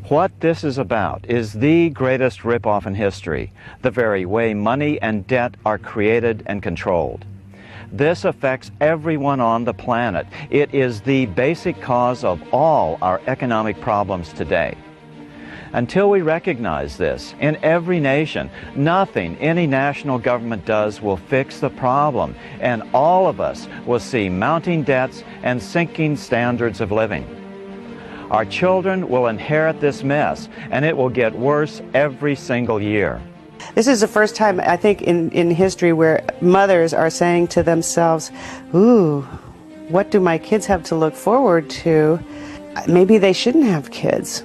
What this is about is the greatest ripoff in history, the very way money and debt are created and controlled. This affects everyone on the planet. It is the basic cause of all our economic problems today. Until we recognize this, in every nation, nothing any national government does will fix the problem, and all of us will see mounting debts and sinking standards of living. Our children will inherit this mess, and it will get worse every single year. This is the first time, I think, in history where mothers are saying to themselves, ooh, what do my kids have to look forward to? Maybe they shouldn't have kids.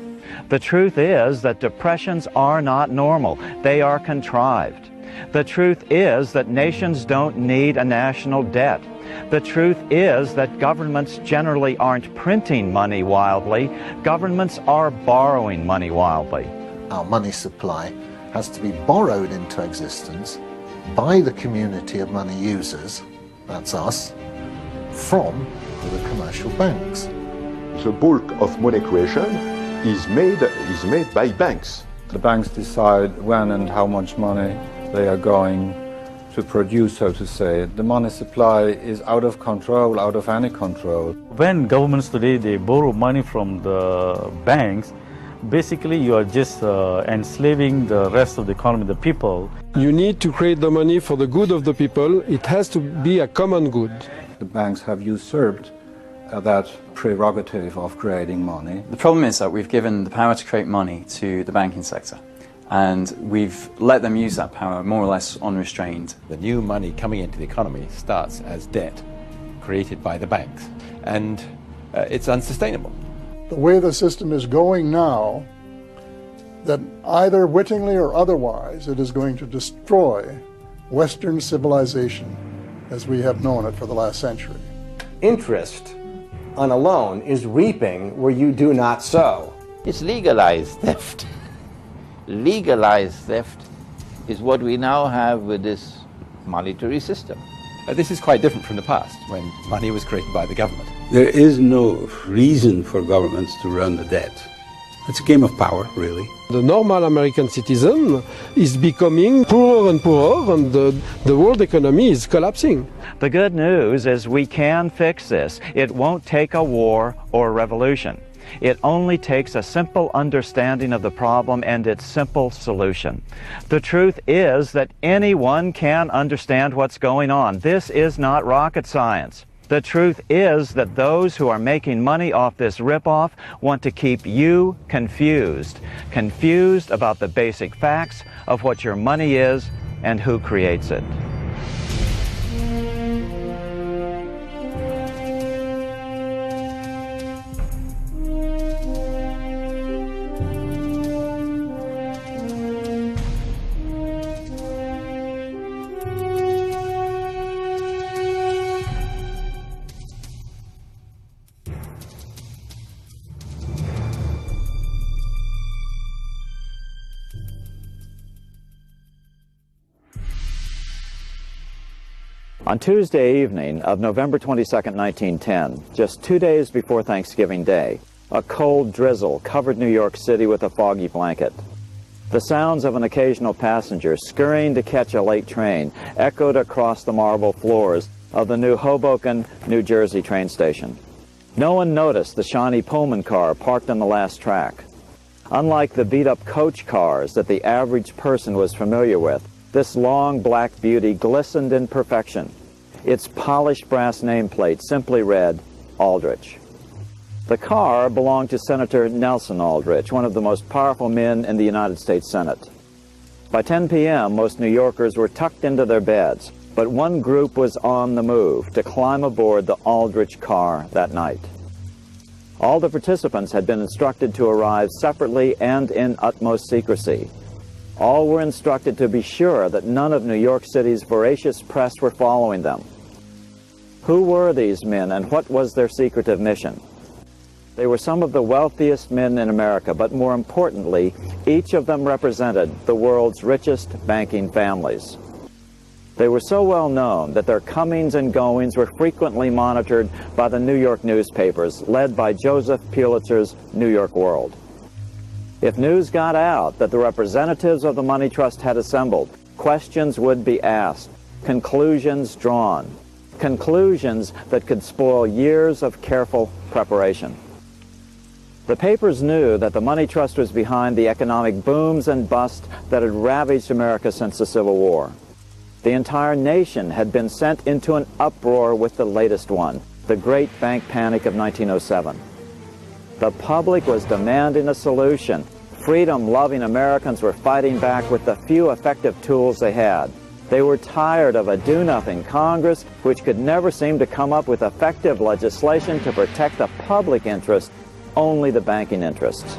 The truth is that depressions are not normal. They are contrived. The truth is that nations don't need a national debt. The truth is that governments generally aren't printing money wildly. Governments are borrowing money wildly. Our money supply has to be borrowed into existence by the community of money users, that's us, from the commercial banks. The bulk of money creation is made by banks. The banks decide when and how much money they are going to produce, so to say. The money supply is out of control, out of any control. When governments today, they borrow money from the banks, basically you are just enslaving the rest of the economy, the people. You need to create the money for the good of the people. It has to be a common good. The banks have usurped that prerogative of creating money. The problem is that we've given the power to create money to the banking sector, and we've let them use that power more or less unrestrained. The new money coming into the economy starts as debt created by the banks, and it's unsustainable. The way the system is going now, that either wittingly or otherwise, it is going to destroy Western civilization as we have known it for the last century. Interest on a loan is reaping where you do not sow. It's legalized theft. Legalized theft is what we now have with this monetary system. This is quite different from the past, when money was created by the government. There is no reason for governments to run the debt. It's a game of power, really. The normal American citizen is becoming poorer and poorer, and the world economy is collapsing. The good news is we can fix this. It won't take a war or a revolution. It only takes a simple understanding of the problem and its simple solution. The truth is that anyone can understand what's going on. This is not rocket science. The truth is that those who are making money off this ripoff want to keep you confused. Confused about the basic facts of what your money is and who creates it. On Tuesday evening of November 22, 1910, just 2 days before Thanksgiving Day, a cold drizzle covered New York City with a foggy blanket. The sounds of an occasional passenger scurrying to catch a late train echoed across the marble floors of the new Hoboken, New Jersey train station. No one noticed the shiny Pullman car parked on the last track. Unlike the beat-up coach cars that the average person was familiar with, this long black beauty glistened in perfection. Its polished brass nameplate simply read, Aldrich. The car belonged to Senator Nelson Aldrich, one of the most powerful men in the United States Senate. By 10 p.m., most New Yorkers were tucked into their beds, but one group was on the move to climb aboard the Aldrich car that night. All the participants had been instructed to arrive separately and in utmost secrecy. All were instructed to be sure that none of New York City's voracious press were following them. Who were these men and what was their secretive mission? They were some of the wealthiest men in America, but more importantly, each of them represented the world's richest banking families. They were so well known that their comings and goings were frequently monitored by the New York newspapers, led by Joseph Pulitzer's New York World. If news got out that the representatives of the money trust had assembled, questions would be asked, conclusions drawn, conclusions that could spoil years of careful preparation. The papers knew that the money trust was behind the economic booms and busts that had ravaged America since the Civil War. The entire nation had been sent into an uproar with the latest one, the Great Bank Panic of 1907. The public was demanding a solution. Freedom-loving Americans were fighting back with the few effective tools they had. They were tired of a do-nothing Congress which could never seem to come up with effective legislation to protect the public interest, only the banking interests.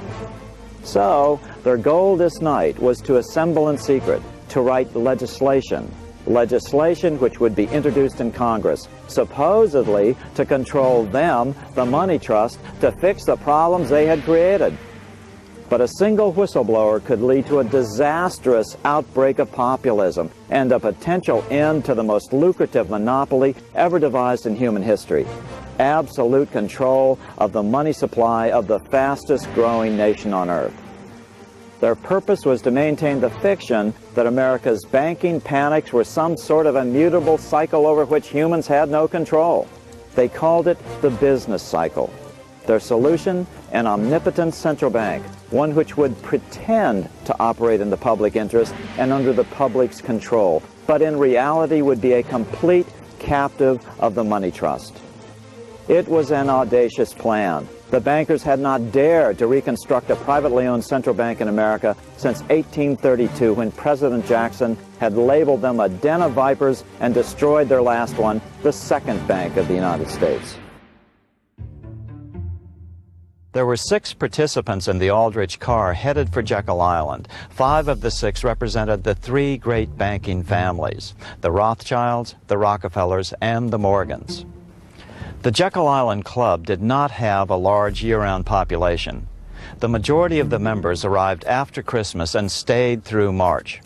So, their goal this night was to assemble in secret, to write legislation which would be introduced in Congress, supposedly to control them, the money trust, to fix the problems they had created. But a single whistleblower could lead to a disastrous outbreak of populism and a potential end to the most lucrative monopoly ever devised in human history: absolute control of the money supply of the fastest growing nation on earth. Their purpose was to maintain the fiction that America's banking panics were some sort of immutable cycle over which humans had no control. They called it the business cycle. Their solution, an omnipotent central bank, one which would pretend to operate in the public interest and under the public's control, but in reality would be a complete captive of the money trust. It was an audacious plan. The bankers had not dared to reconstruct a privately owned central bank in America since 1832, when President Jackson had labeled them a den of vipers and destroyed their last one, the second bank of the United States. There were 6 participants in the Aldrich car headed for Jekyll Island. 5 of the 6 represented the 3 great banking families: the Rothschilds, the Rockefellers, and the Morgans. The Jekyll Island Club did not have a large year-round population. The majority of the members arrived after Christmas and stayed through March.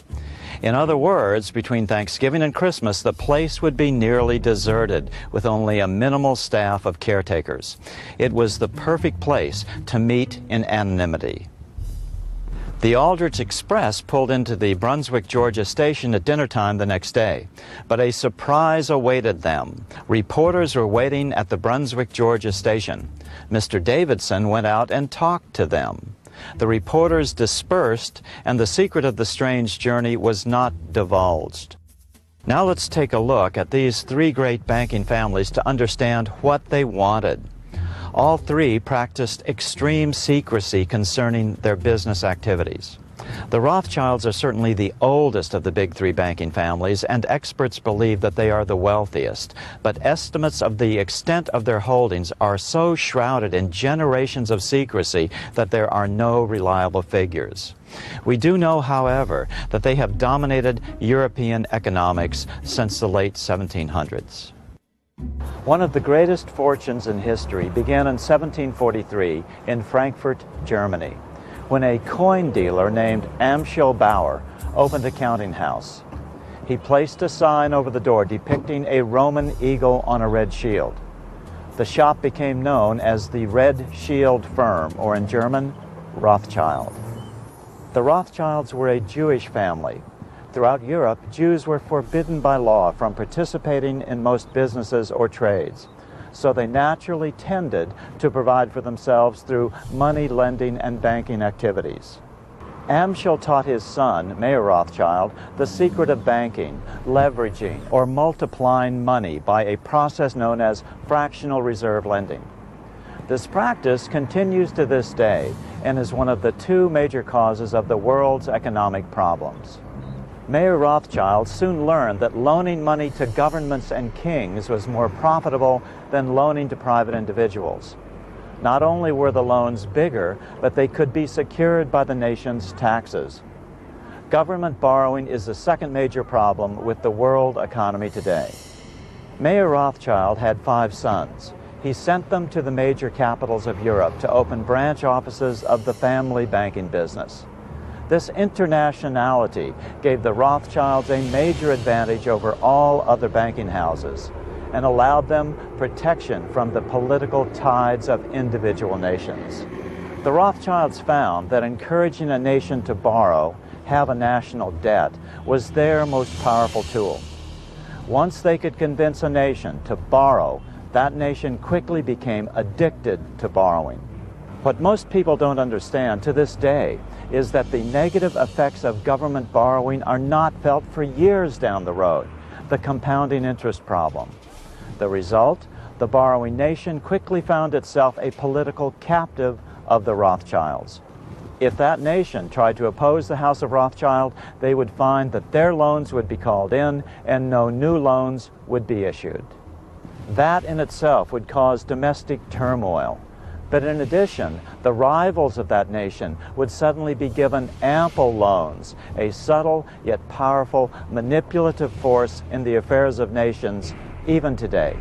In other words, between Thanksgiving and Christmas, the place would be nearly deserted, with only a minimal staff of caretakers. It was the perfect place to meet in anonymity. The Aldrich Express pulled into the Brunswick, Georgia station at dinner time the next day, but a surprise awaited them. Reporters were waiting at the Brunswick, Georgia station. Mr. Davidson went out and talked to them. The reporters dispersed, and the secret of the strange journey was not divulged. Now let's take a look at these 3 great banking families to understand what they wanted. All 3 practiced extreme secrecy concerning their business activities. The Rothschilds are certainly the oldest of the big 3 banking families, and experts believe that they are the wealthiest. But estimates of the extent of their holdings are so shrouded in generations of secrecy that there are no reliable figures. We do know, however, that they have dominated European economics since the late 1700s. One of the greatest fortunes in history began in 1743 in Frankfurt, Germany, when a coin dealer named Amschel Bauer opened a counting house. He placed a sign over the door depicting a Roman eagle on a red shield. The shop became known as the Red Shield Firm, or in German, Rothschild. The Rothschilds were a Jewish family. Throughout Europe, Jews were forbidden by law from participating in most businesses or trades, so they naturally tended to provide for themselves through money lending and banking activities. Amschel taught his son, Mayer Rothschild, the secret of banking, leveraging, or multiplying money by a process known as fractional reserve lending. This practice continues to this day and is one of the 2 major causes of the world's economic problems. Mayer Rothschild soon learned that loaning money to governments and kings was more profitable than loaning to private individuals. Not only were the loans bigger, but they could be secured by the nation's taxes. Government borrowing is the 2nd major problem with the world economy today. Mayer Rothschild had 5 sons. He sent them to the major capitals of Europe to open branch offices of the family banking business. This internationality gave the Rothschilds a major advantage over all other banking houses and allowed them protection from the political tides of individual nations. The Rothschilds found that encouraging a nation to borrow, have a national debt, was their most powerful tool. Once they could convince a nation to borrow, that nation quickly became addicted to borrowing. What most people don't understand to this day is that the negative effects of government borrowing are not felt for years down the road, the compounding interest problem. The result? The borrowing nation quickly found itself a political captive of the Rothschilds. If that nation tried to oppose the House of Rothschild, they would find that their loans would be called in and no new loans would be issued. That in itself would cause domestic turmoil. But in addition, the rivals of that nation would suddenly be given ample loans, a subtle yet powerful manipulative force in the affairs of nations, even today.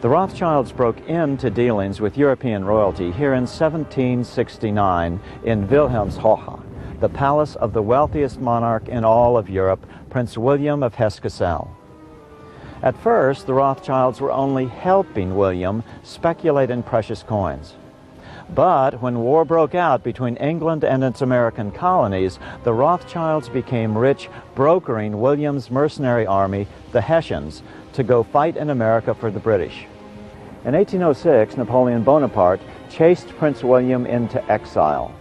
The Rothschilds broke into dealings with European royalty here in 1769 in Wilhelmshohe, the palace of the wealthiest monarch in all of Europe, Prince William of Hesse-Kassel. At first, the Rothschilds were only helping William speculate in precious coins. But when war broke out between England and its American colonies, the Rothschilds became rich brokering William's mercenary army, the Hessians, to go fight in America for the British. In 1806, Napoleon Bonaparte chased Prince William into exile.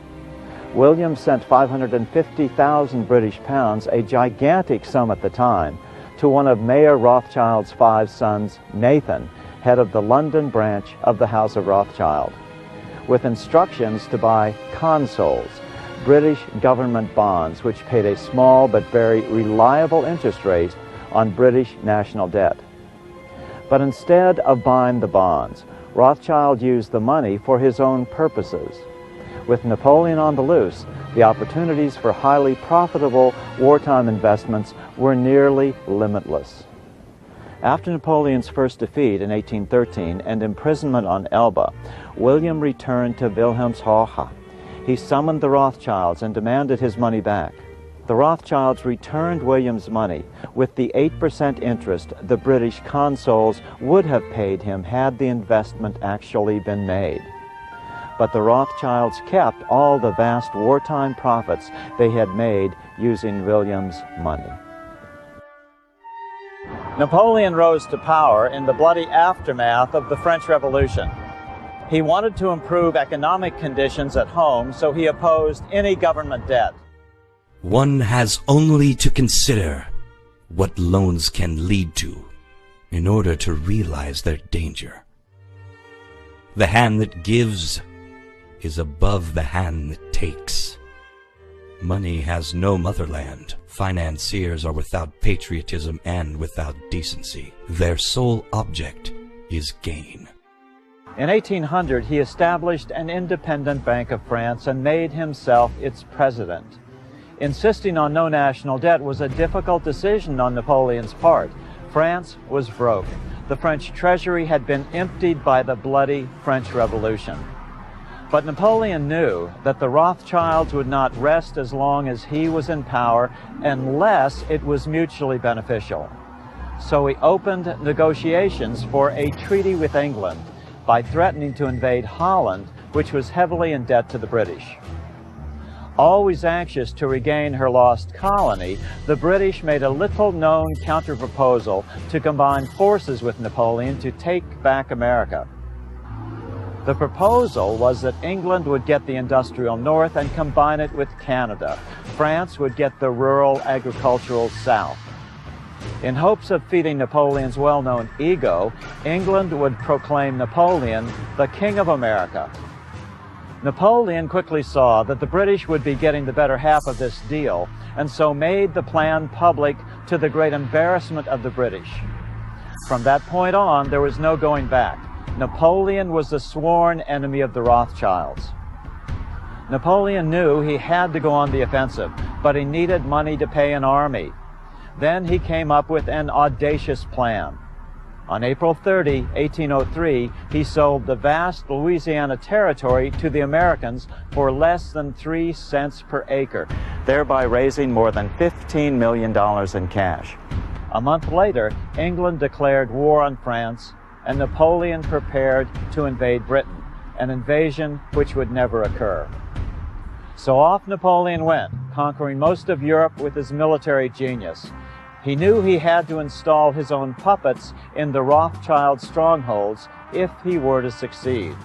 William sent 550,000 British pounds, a gigantic sum at the time, to one of Mayor Rothschild's 5 sons, Nathan, head of the London branch of the House of Rothschild, with instructions to buy consols, British government bonds, which paid a small but very reliable interest rate on British national debt. But instead of buying the bonds, Rothschild used the money for his own purposes. With Napoleon on the loose, the opportunities for highly profitable wartime investments were nearly limitless. After Napoleon's first defeat in 1813 and imprisonment on Elba, William returned to Wilhelmshohe. He summoned the Rothschilds and demanded his money back. The Rothschilds returned William's money with the 8% interest the British consuls would have paid him had the investment actually been made. But the Rothschilds kept all the vast wartime profits they had made using William's money. Napoleon rose to power in the bloody aftermath of the French Revolution. He wanted to improve economic conditions at home, so he opposed any government debt. One has only to consider what loans can lead to in order to realize their danger. The hand that gives is above the hand that takes. Money has no motherland. Financiers are without patriotism and without decency. Their sole object is gain. In 1800, he established an independent Bank of France and made himself its president. Insisting on no national debt was a difficult decision on Napoleon's part. France was broke. The French treasury had been emptied by the bloody French Revolution. But Napoleon knew that the Rothschilds would not rest as long as he was in power unless it was mutually beneficial. So he opened negotiations for a treaty with England by threatening to invade Holland, which was heavily in debt to the British. Always anxious to regain her lost colony, the British made a little-known counter-proposal to combine forces with Napoleon to take back America. The proposal was that England would get the industrial North and combine it with Canada. France would get the rural agricultural South. In hopes of feeding Napoleon's well-known ego, England would proclaim Napoleon the King of America. Napoleon quickly saw that the British would be getting the better half of this deal, and so made the plan public to the great embarrassment of the British. From that point on, there was no going back. Napoleon was the sworn enemy of the Rothschilds. Napoleon knew he had to go on the offensive, but he needed money to pay an army. Then he came up with an audacious plan. On April 30, 1803, he sold the vast Louisiana territory to the Americans for less than 3 cents per acre, thereby raising more than $15 million in cash. A month later, England declared war on France, and Napoleon prepared to invade Britain, an invasion which would never occur. So off Napoleon went, conquering most of Europe with his military genius. He knew he had to install his own puppets in the Rothschild strongholds if he were to succeed.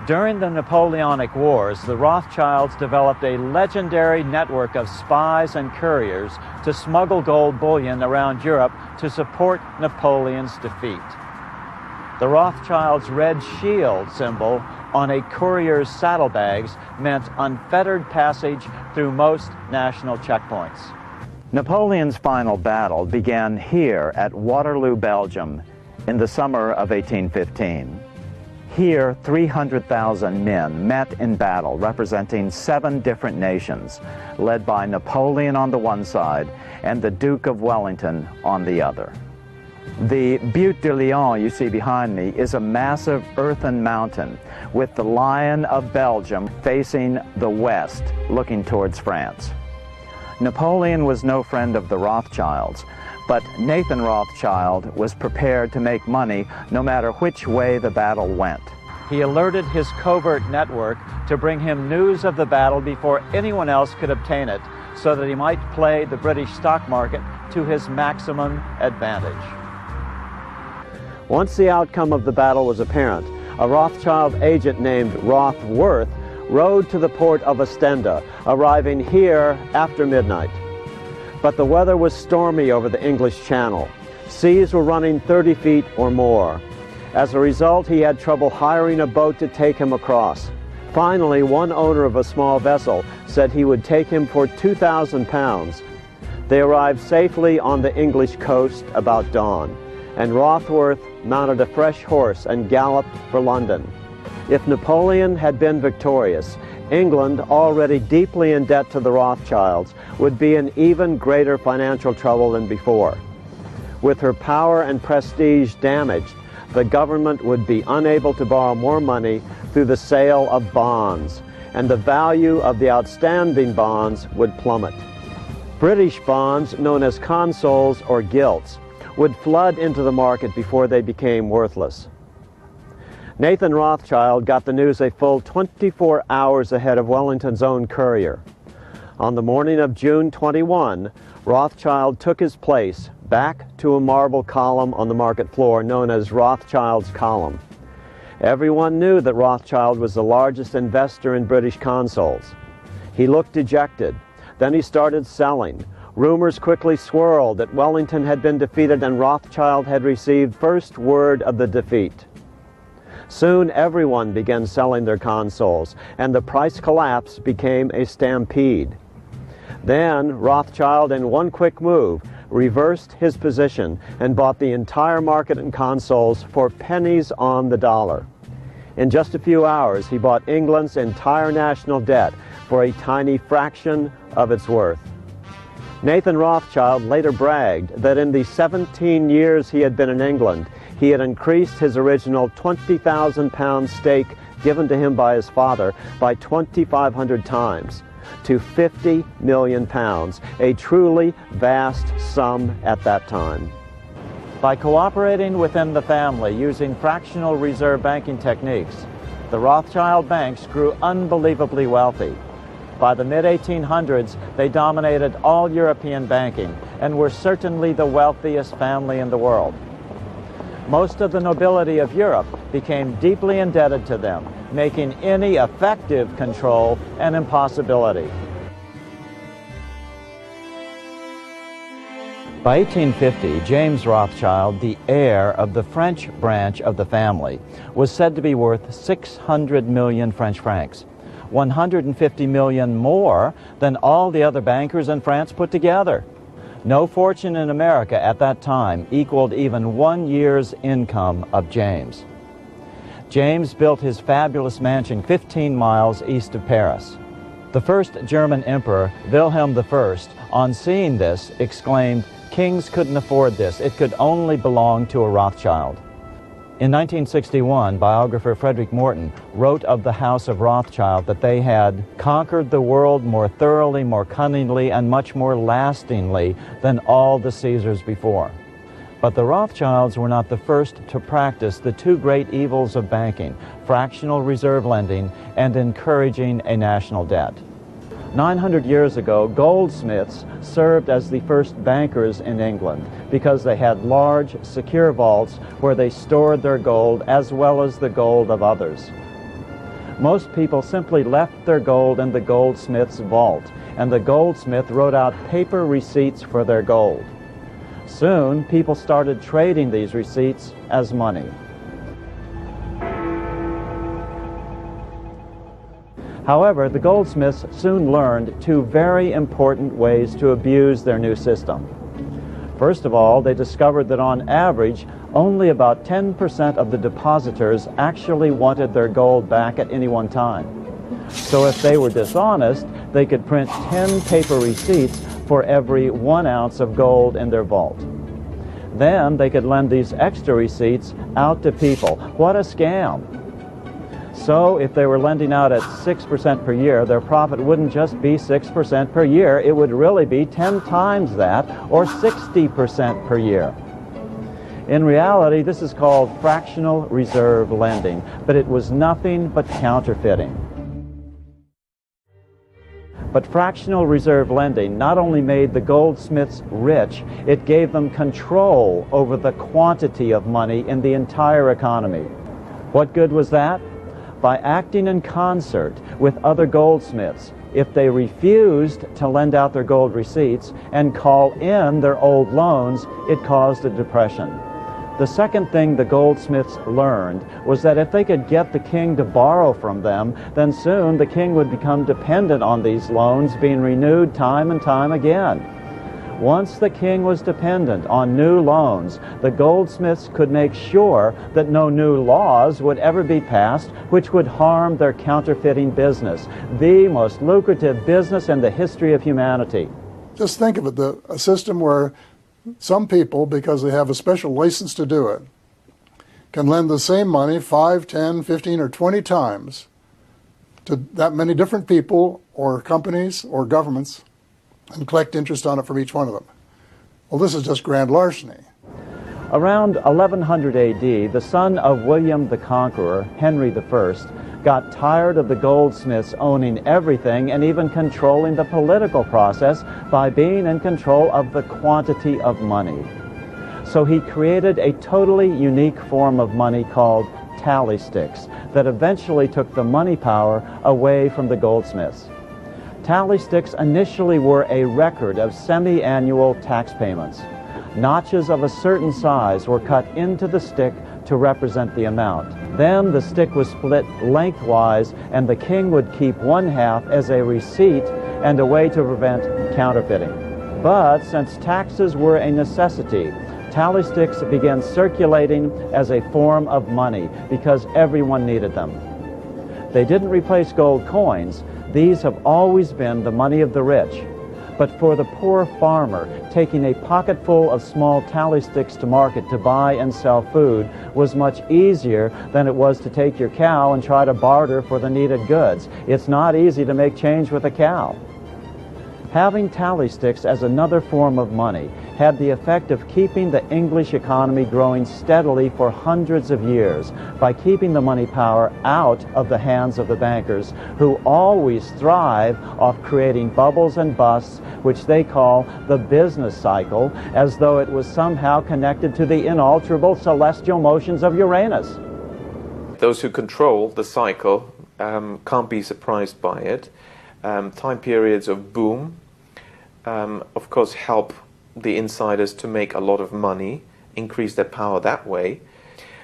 During the Napoleonic Wars, the Rothschilds developed a legendary network of spies and couriers to smuggle gold bullion around Europe to support Napoleon's defeat. The Rothschilds' red shield symbol on a courier's saddlebags meant unfettered passage through most national checkpoints. Napoleon's final battle began here at Waterloo, Belgium, in the summer of 1815. Here, 300,000 men met in battle, representing 7 different nations, led by Napoleon on the one side and the Duke of Wellington on the other. The Butte de Lyon you see behind me is a massive earthen mountain with the Lion of Belgium facing the west, looking towards France. Napoleon was no friend of the Rothschilds, but Nathan Rothschild was prepared to make money no matter which way the battle went. He alerted his covert network to bring him news of the battle before anyone else could obtain it, so that he might play the British stock market to his maximum advantage. Once the outcome of the battle was apparent, a Rothschild agent named Rothworth rode to the port of Ostende, arriving here after midnight. But the weather was stormy over the English Channel. Seas were running 30 feet or more. As a result, he had trouble hiring a boat to take him across. Finally, one owner of a small vessel said he would take him for £2,000. They arrived safely on the English coast about dawn, and Rothworth mounted a fresh horse and galloped for London. If Napoleon had been victorious, England, already deeply in debt to the Rothschilds, would be in even greater financial trouble than before. With her power and prestige damaged, the government would be unable to borrow more money through the sale of bonds, and the value of the outstanding bonds would plummet. British bonds, known as consols or gilts, would flood into the market before they became worthless. Nathan Rothschild got the news a full 24 hours ahead of Wellington's own courier. On the morning of June 21, Rothschild took his place back to a marble column on the market floor known as Rothschild's Column. Everyone knew that Rothschild was the largest investor in British consols. He looked dejected. Then he started selling. Rumors quickly swirled that Wellington had been defeated and Rothschild had received first word of the defeat. Soon everyone began selling their consols, and the price collapse became a stampede. Then Rothschild, in one quick move, reversed his position and bought the entire market in consols for pennies on the dollar. In just a few hours, he bought England's entire national debt for a tiny fraction of its worth. Nathan Rothschild later bragged that in the 17 years he had been in England, he had increased his original £20,000 stake given to him by his father by 2,500 times to £50 million, a truly vast sum at that time. By cooperating within the family using fractional reserve banking techniques, the Rothschild banks grew unbelievably wealthy. By the mid-1800s, they dominated all European banking and were certainly the wealthiest family in the world. Most of the nobility of Europe became deeply indebted to them, making any effective control an impossibility. By 1850, James Rothschild, the heir of the French branch of the family, was said to be worth 600 million French francs, 150 million more than all the other bankers in France put together. No fortune in America at that time equaled even 1 year's income of James. James built his fabulous mansion 15 miles east of Paris. The first German emperor, Wilhelm I, on seeing this, exclaimed, "Kings couldn't afford this. It could only belong to a Rothschild." In 1961, biographer Frederick Morton wrote of the House of Rothschild that they had conquered the world more thoroughly, more cunningly, and much more lastingly than all the Caesars before. But the Rothschilds were not the first to practice the two great evils of banking, fractional reserve lending and encouraging a national debt. 900 years ago, goldsmiths served as the first bankers in England because they had large, secure vaults where they stored their gold as well as the gold of others. Most people simply left their gold in the goldsmith's vault, and the goldsmith wrote out paper receipts for their gold. Soon, people started trading these receipts as money. However, the goldsmiths soon learned two very important ways to abuse their new system. First of all, they discovered that on average, only about 10% of the depositors actually wanted their gold back at any one time. So if they were dishonest, they could print 10 paper receipts for every 1 ounce of gold in their vault. Then they could lend these extra receipts out to people. What a scam! So if they were lending out at 6% per year, their profit wouldn't just be 6% per year, it would really be 10 times that, or 60% per year. In reality, this is called fractional reserve lending, but it was nothing but counterfeiting. But fractional reserve lending not only made the goldsmiths rich, it gave them control over the quantity of money in the entire economy. What good was that? By acting in concert with other goldsmiths, if they refused to lend out their gold receipts and call in their old loans, it caused a depression. The second thing the goldsmiths learned was that if they could get the king to borrow from them, then soon the king would become dependent on these loans being renewed time and time again. Once the king was dependent on new loans, the goldsmiths could make sure that no new laws would ever be passed which would harm their counterfeiting business, the most lucrative business in the history of humanity. Just think of it, a system where some people, because they have a special license to do it, can lend the same money 5, 10, 15, or 20 times to that many different people or companies or governments and collect interest on it from each one of them. Well, this is just grand larceny. Around 1100 AD, the son of William the Conqueror, Henry I, got tired of the goldsmiths owning everything and even controlling the political process by being in control of the quantity of money. So he created a totally unique form of money called tally sticks that eventually took the money power away from the goldsmiths. Tally sticks initially were a record of semi-annual tax payments. Notches of a certain size were cut into the stick to represent the amount. Then the stick was split lengthwise, and the king would keep one half as a receipt and a way to prevent counterfeiting. But since taxes were a necessity, tally sticks began circulating as a form of money because everyone needed them. They didn't replace gold coins. These have always been the money of the rich. But for the poor farmer, taking a pocketful of small tally sticks to market to buy and sell food was much easier than it was to take your cow and try to barter for the needed goods. It's not easy to make change with a cow. Having tally sticks as another form of money had the effect of keeping the English economy growing steadily for hundreds of years by keeping the money power out of the hands of the bankers, who always thrive off creating bubbles and busts, which they call the business cycle, as though it was somehow connected to the inalterable celestial motions of Uranus. Those who control the cycle can't be surprised by it. Time periods of boom of course help the insiders to make a lot of money, increase their power that way,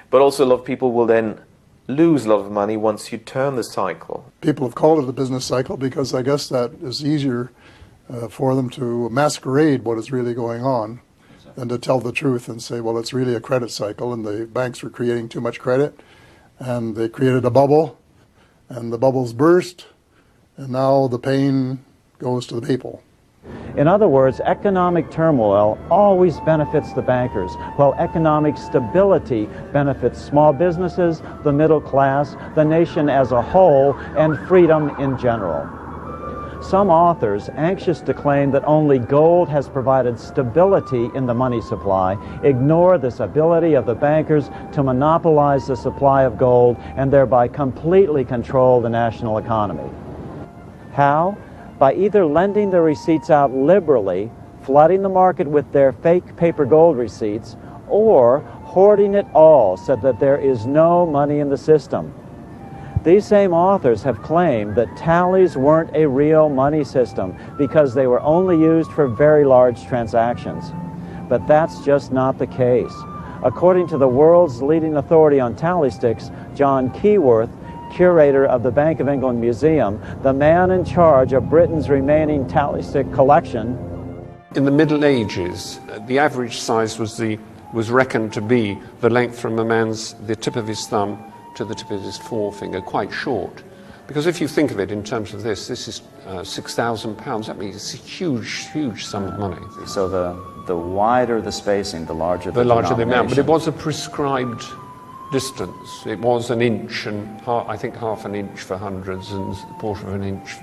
but also a lot of people will then lose a lot of money once you turn the cycle. People have called it the business cycle because I guess that is easier for them to masquerade what is really going on than to tell the truth and say, well, it's really a credit cycle and the banks were creating too much credit and they created a bubble and the bubbles burst and now the pain goes to the people. In other words, economic turmoil always benefits the bankers, while economic stability benefits small businesses, the middle class, the nation as a whole, and freedom in general. some authors, anxious to claim that only gold has provided stability in the money supply, ignore this ability of the bankers to monopolize the supply of gold and thereby completely control the national economy. How? By either lending the receipts out liberally, flooding the market with their fake paper gold receipts, or hoarding it all so that there is no money in the system. These same authors have claimed that tallies weren't a real money system because they were only used for very large transactions. But that's just not the case. According to the world's leading authority on tally sticks, John Keyworth, curator of the Bank of England Museum, the man in charge of Britain's remaining tally stick collection. In the Middle Ages, the average size was reckoned to be the length from the tip of his thumb to the tip of his forefinger, quite short. Because if you think of it in terms of this is £6,000. That means it's a huge, huge sum of money. So the wider the spacing, the larger the larger the amount. But it was a prescribed distance. It was an inch, and I think half an inch for hundreds and a quarter of an inch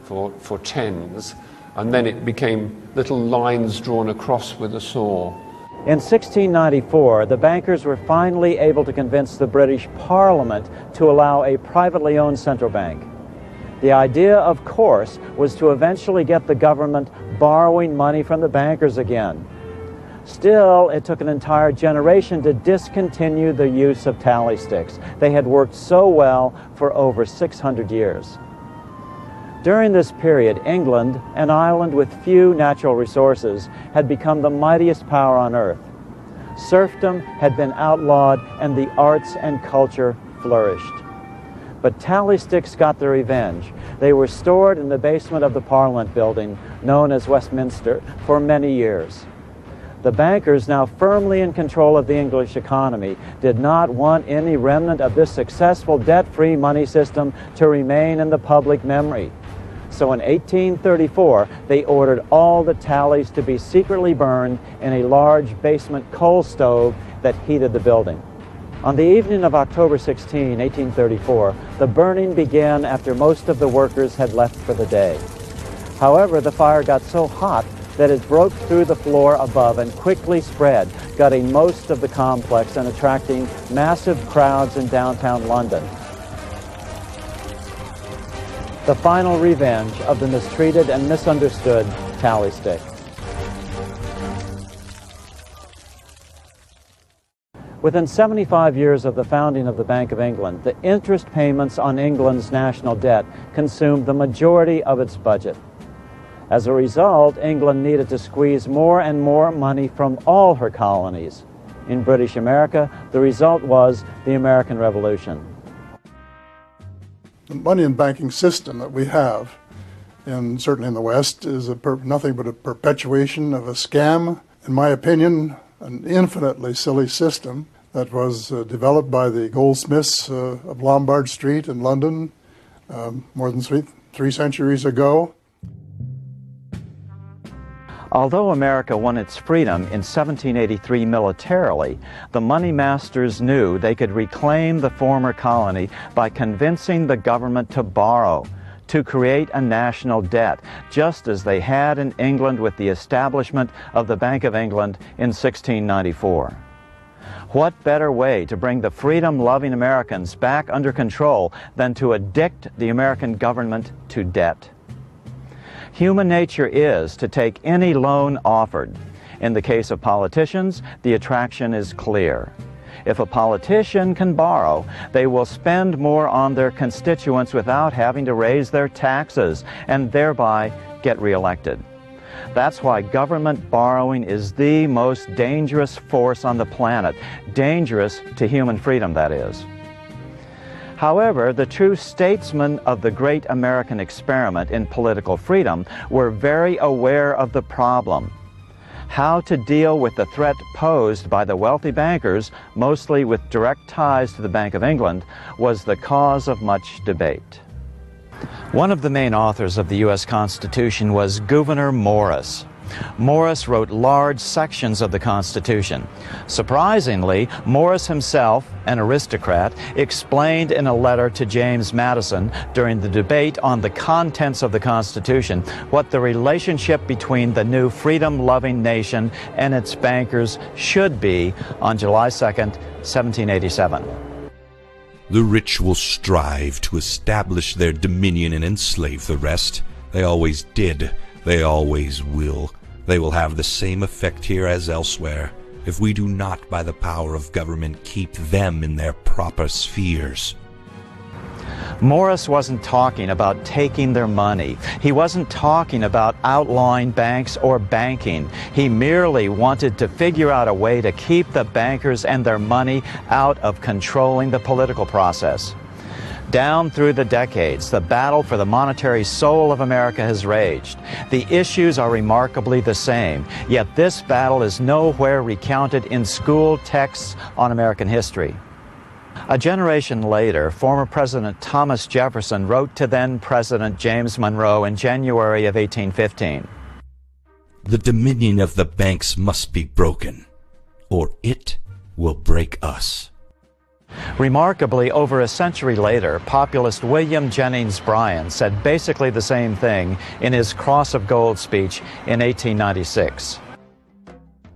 for tens. And then it became little lines drawn across with a saw. In 1694, the bankers were finally able to convince the British Parliament to allow a privately owned central bank. The idea, of course, was to eventually get the government borrowing money from the bankers again. Still, it took an entire generation to discontinue the use of tally sticks. They had worked so well for over 600 years. During this period, England, an island with few natural resources, had become the mightiest power on earth. Serfdom had been outlawed and the arts and culture flourished. But tally sticks got their revenge. They were stored in the basement of the Parliament building, known as Westminster, for many years. The bankers, now firmly in control of the English economy, did not want any remnant of this successful debt-free money system to remain in the public memory. So in 1834, they ordered all the tallies to be secretly burned in a large basement coal stove that heated the building. On the evening of October 16, 1834, the burning began after most of the workers had left for the day. However, the fire got so hot that it broke through the floor above and quickly spread, gutting most of the complex and attracting massive crowds in downtown London. The final revenge of the mistreated and misunderstood tally stick. Within 75 years of the founding of the Bank of England, the interest payments on England's national debt consumed the majority of its budget. As a result, England needed to squeeze more and more money from all her colonies. In British America, the result was the American Revolution. The money and banking system that we have, certainly in the West, is nothing but a perpetuation of a scam. In my opinion, an infinitely silly system that was developed by the goldsmiths of Lombard Street in London more than three centuries ago. Although America won its freedom in 1783 militarily, the money masters knew they could reclaim the former colony by convincing the government to borrow, to create a national debt, just as they had in England with the establishment of the Bank of England in 1694. What better way to bring the freedom-loving Americans back under control than to addict the American government to debt? Human nature is to take any loan offered. In the case of politicians, the attraction is clear. If a politician can borrow, they will spend more on their constituents without having to raise their taxes and thereby get reelected. That's why government borrowing is the most dangerous force on the planet. Dangerous to human freedom, that is. However, the true statesmen of the great American experiment in political freedom were very aware of the problem. How to deal with the threat posed by the wealthy bankers, mostly with direct ties to the Bank of England, was the cause of much debate. One of the main authors of the U.S. Constitution was Gouverneur Morris. Morris wrote large sections of the Constitution. Surprisingly, Morris himself, an aristocrat, explained in a letter to James Madison during the debate on the contents of the Constitution what the relationship between the new freedom-loving nation and its bankers should be on July 2nd, 1787. The rich will strive to establish their dominion and enslave the rest. They always did. They always will. They will have the same effect here as elsewhere, if we do not, by the power of government, keep them in their proper spheres. Morris wasn't talking about taking their money. He wasn't talking about outlawing banks or banking. He merely wanted to figure out a way to keep the bankers and their money out of controlling the political process. Down through the decades, the battle for the monetary soul of America has raged. The issues are remarkably the same, yet this battle is nowhere recounted in school texts on American history. A generation later, former President Thomas Jefferson wrote to then-President James Monroe in January of 1815. The dominion of the banks must be broken, or it will break us. Remarkably, over a century later, populist William Jennings Bryan said basically the same thing in his Cross of Gold speech in 1896.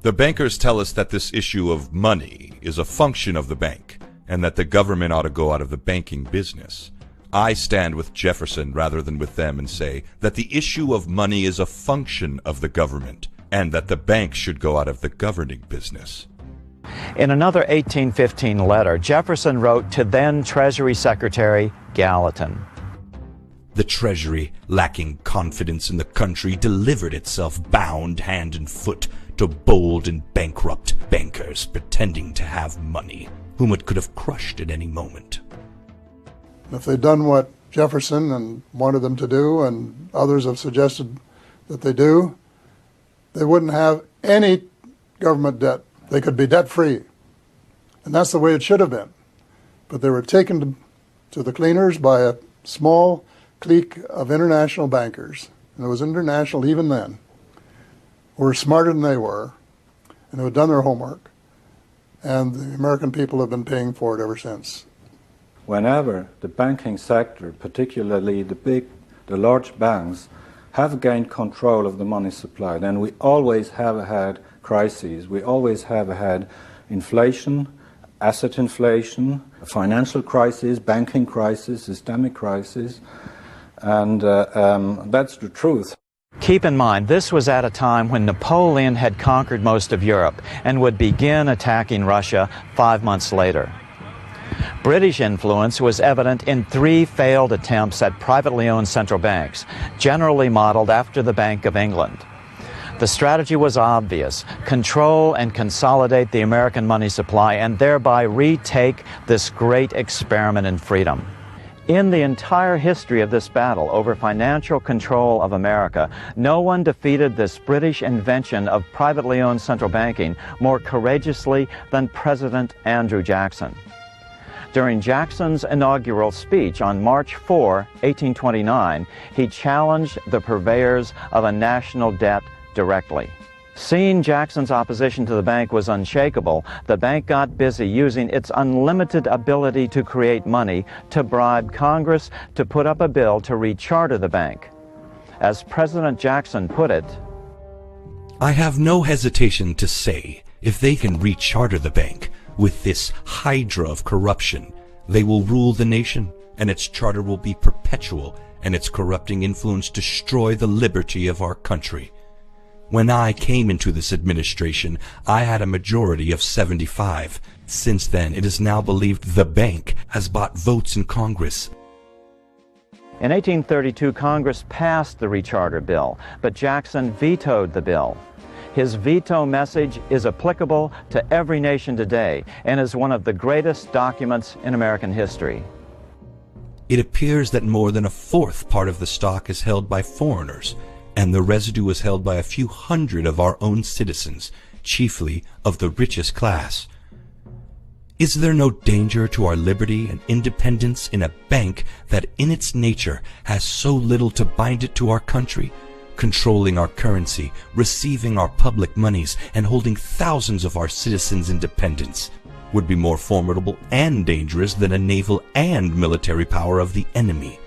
The bankers tell us that this issue of money is a function of the bank, and that the government ought to go out of the banking business. I stand with Jefferson rather than with them and say that the issue of money is a function of the government, and that the bank should go out of the governing business. In another 1815 letter, Jefferson wrote to then Treasury Secretary Gallatin. The Treasury, lacking confidence in the country, delivered itself bound hand and foot to bold and bankrupt bankers pretending to have money, whom it could have crushed at any moment. If they'd done what Jefferson and wanted them to do, and others have suggested that they do, they wouldn't have any government debt. They could be debt-free. And that's the way it should have been. But they were taken to the cleaners by a small clique of international bankers, and it was international even then, who were smarter than they were, and who had done their homework. And the American people have been paying for it ever since. Whenever the banking sector, particularly the large banks, have gained control of the money supply, then we always have had crises. We always have had inflation, asset inflation, financial crisis, banking crisis, systemic crisis, and that's the truth. Keep in mind, this was at a time when Napoleon had conquered most of Europe and would begin attacking Russia 5 months later. British influence was evident in 3 failed attempts at privately owned central banks, generally modeled after the Bank of England. The strategy was obvious: control and consolidate the American money supply and thereby retake this great experiment in freedom. In the entire history of this battle over financial control of America, no one defeated this British invention of privately owned central banking more courageously than President Andrew Jackson. During Jackson's inaugural speech on March 4, 1829, he challenged the purveyors of a national debt directly. Seeing Jackson's opposition to the bank was unshakable, the bank got busy using its unlimited ability to create money to bribe Congress to put up a bill to recharter the bank. As President Jackson put it, I have no hesitation to say, if they can recharter the bank with this hydra of corruption, they will rule the nation, and its charter will be perpetual, and its corrupting influence destroy the liberty of our country. When I came into this administration, I had a majority of 75. Since then, it is now believed the bank has bought votes in Congress. In 1832, Congress passed the recharter bill, but Jackson vetoed the bill. His veto message is applicable to every nation today and is one of the greatest documents in American history. It appears that more than a fourth part of the stock is held by foreigners, and the residue is held by a few hundred of our own citizens, chiefly of the richest class. Is there no danger to our liberty and independence in a bank that in its nature has so little to bind it to our country, controlling our currency, receiving our public monies, and holding thousands of our citizens in dependence would be more formidable and dangerous than a naval and military power of the enemy.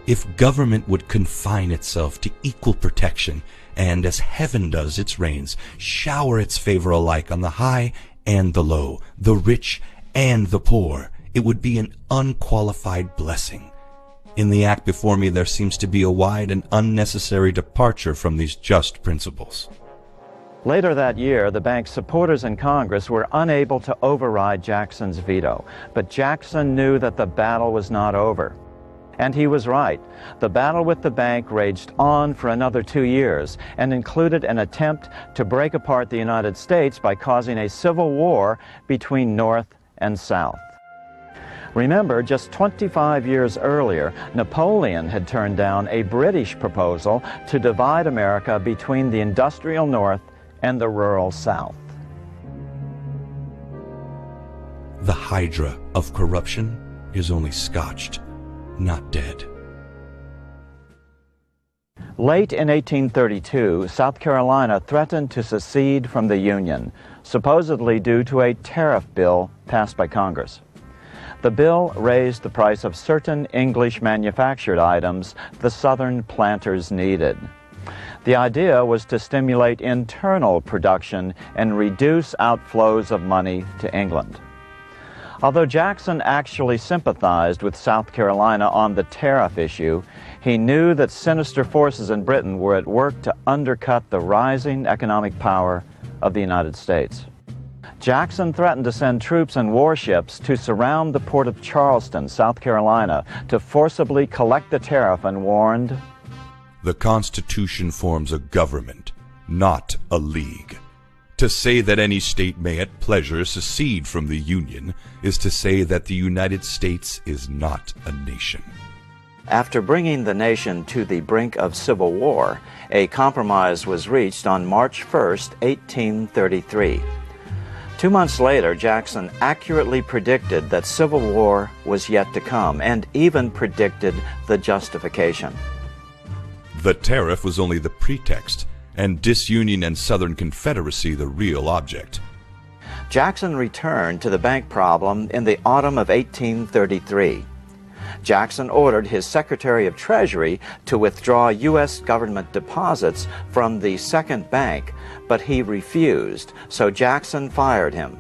If government would confine itself to equal protection and, as heaven does its rains, shower its favor alike on the high and the low, the rich and the poor, it would be an unqualified blessing. In the act before me there seems to be a wide and unnecessary departure from these just principles. Later that year, the bank's supporters in Congress were unable to override Jackson's veto, but Jackson knew that the battle was not over. And he was right. The battle with the bank raged on for another 2 years and included an attempt to break apart the United States by causing a civil war between North and South. Remember, just 25 years earlier, Napoleon had turned down a British proposal to divide America between the industrial North and the rural South. The hydra of corruption is only scotched, not dead. Late in 1832, South Carolina threatened to secede from the Union, supposedly due to a tariff bill passed by Congress. The bill raised the price of certain English manufactured items the Southern planters needed. The idea was to stimulate internal production and reduce outflows of money to England. Although Jackson actually sympathized with South Carolina on the tariff issue, he knew that sinister forces in Britain were at work to undercut the rising economic power of the United States. Jackson threatened to send troops and warships to surround the port of Charleston, South Carolina, to forcibly collect the tariff, and warned, "The Constitution forms a government, not a league. To say that any state may at pleasure secede from the Union is to say that the United States is not a nation." After bringing the nation to the brink of civil war, a compromise was reached on March 1st, 1833. 2 months later, Jackson accurately predicted that civil war was yet to come, and even predicted the justification. The tariff was only the pretext, and disunion and Southern Confederacy the real object. Jackson returned to the bank problem in the autumn of 1833. Jackson ordered his Secretary of Treasury to withdraw U.S. government deposits from the second bank, but he refused, so Jackson fired him.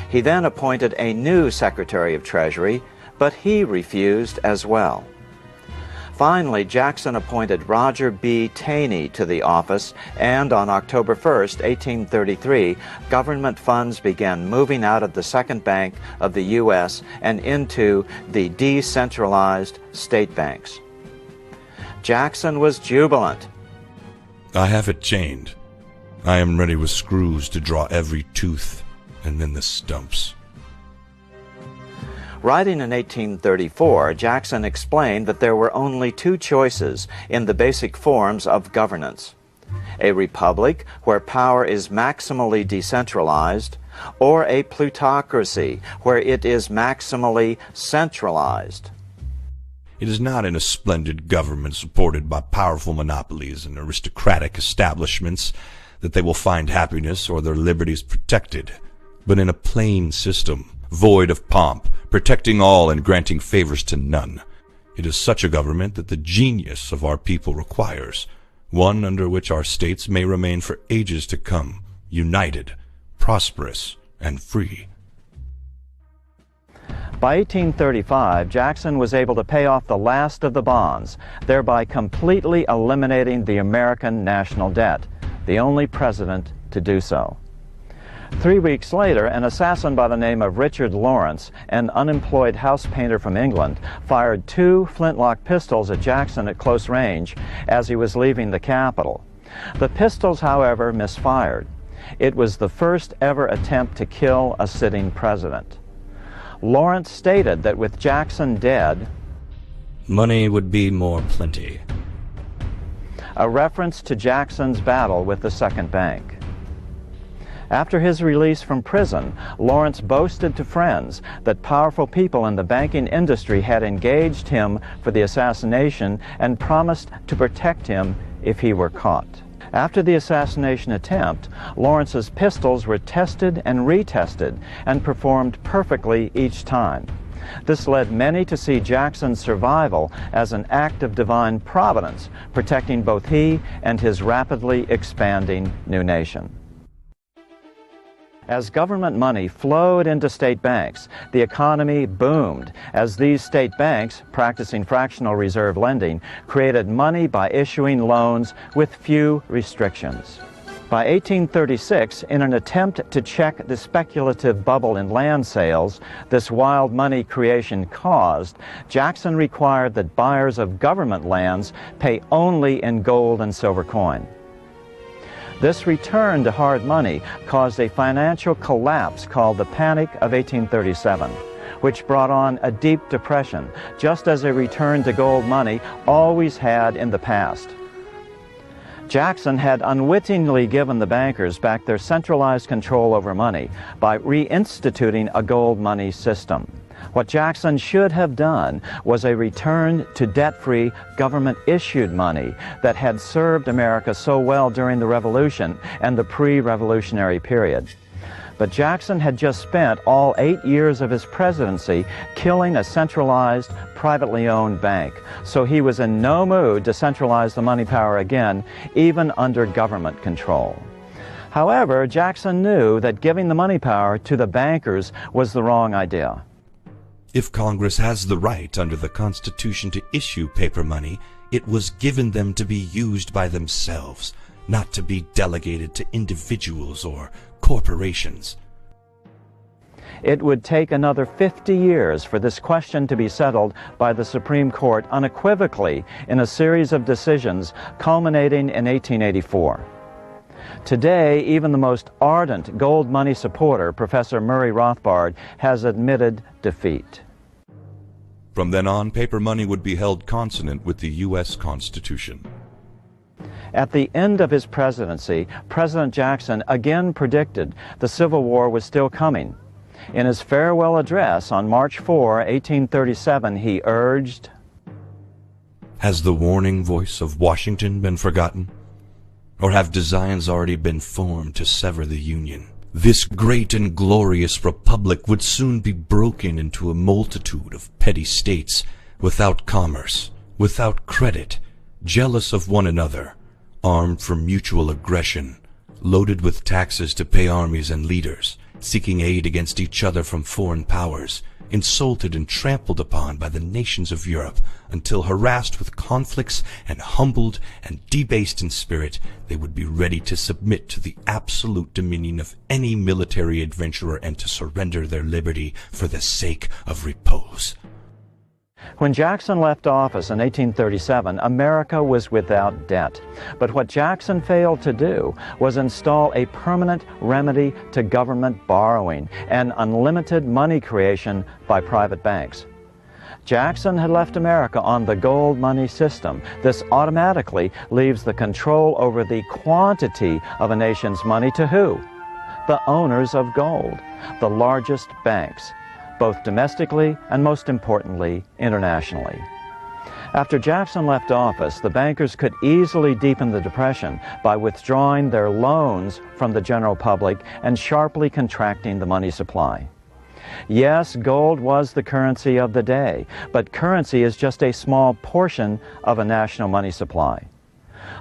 He then appointed a new Secretary of Treasury, but he refused as well. Finally, Jackson appointed Roger B. Taney to the office, and on October 1st, 1833, government funds began moving out of the second bank of the U.S. and into the decentralized state banks. Jackson was jubilant. "I have it chained. I am ready with screws to draw every tooth, and then the stumps." Writing in 1834, Jackson explained that there were only two choices in the basic forms of governance: a republic where power is maximally decentralized, or a plutocracy where it is maximally centralized. It is not in a splendid government supported by powerful monopolies and aristocratic establishments that they will find happiness or their liberties protected, but in a plain system, void of pomp, protecting all and granting favors to none. It is such a government that the genius of our people requires, one under which our states may remain for ages to come, united, prosperous, and free. By 1835, Jackson was able to pay off the last of the bonds, thereby completely eliminating the American national debt, the only president to do so. 3 weeks later, an assassin by the name of Richard Lawrence, an unemployed house painter from England, fired 2 flintlock pistols at Jackson at close range as he was leaving the capital. The pistols, however, misfired. It was the first ever attempt to kill a sitting president. Lawrence stated that with Jackson dead, money would be more plenty, a reference to Jackson's battle with the second bank. After his release from prison, Lawrence boasted to friends that powerful people in the banking industry had engaged him for the assassination and promised to protect him if he were caught. After the assassination attempt, Lawrence's pistols were tested and retested and performed perfectly each time. This led many to see Jackson's survival as an act of divine providence, protecting both he and his rapidly expanding new nation. As government money flowed into state banks, the economy boomed as these state banks, practicing fractional reserve lending, created money by issuing loans with few restrictions. By 1836, in an attempt to check the speculative bubble in land sales this wild money creation caused, Jackson required that buyers of government lands pay only in gold and silver coin. This return to hard money caused a financial collapse called the Panic of 1837, which brought on a deep depression, just as a return to gold money always had in the past. Jackson had unwittingly given the bankers back their centralized control over money by reinstituting a gold money system. What Jackson should have done was a return to debt-free, government-issued money that had served America so well during the Revolution and the pre-revolutionary period. But Jackson had just spent all 8 years of his presidency killing a centralized, privately owned bank, so he was in no mood to centralize the money power again, even under government control. However, Jackson knew that giving the money power to the bankers was the wrong idea. If Congress has the right under the Constitution to issue paper money, it was given them to be used by themselves, not to be delegated to individuals or corporations. It would take another 50 years for this question to be settled by the Supreme Court unequivocally in a series of decisions culminating in 1884. Today, even the most ardent gold money supporter, Professor Murray Rothbard, has admitted defeat. From then on, paper money would be held consonant with the U.S. Constitution. At the end of his presidency, President Jackson again predicted the Civil War was still coming. In his farewell address on March 4, 1837, he urged, "Has the warning voice of Washington been forgotten? Or have designs already been formed to sever the Union? This great and glorious republic would soon be broken into a multitude of petty states, without commerce, without credit, jealous of one another, armed for mutual aggression, loaded with taxes to pay armies and leaders, seeking aid against each other from foreign powers, insulted and trampled upon by the nations of Europe, until harassed with conflicts and humbled and debased in spirit, they would be ready to submit to the absolute dominion of any military adventurer and to surrender their liberty for the sake of repose." When Jackson left office in 1837, America was without debt. But what Jackson failed to do was install a permanent remedy to government borrowing and unlimited money creation by private banks. Jackson had left America on the gold money system. This automatically leaves the control over the quantity of a nation's money to who? The owners of gold, the largest banks, both domestically and, most importantly, internationally. After Jackson left office, the bankers could easily deepen the depression by withdrawing their loans from the general public and sharply contracting the money supply. Yes, gold was the currency of the day, but currency is just a small portion of a national money supply.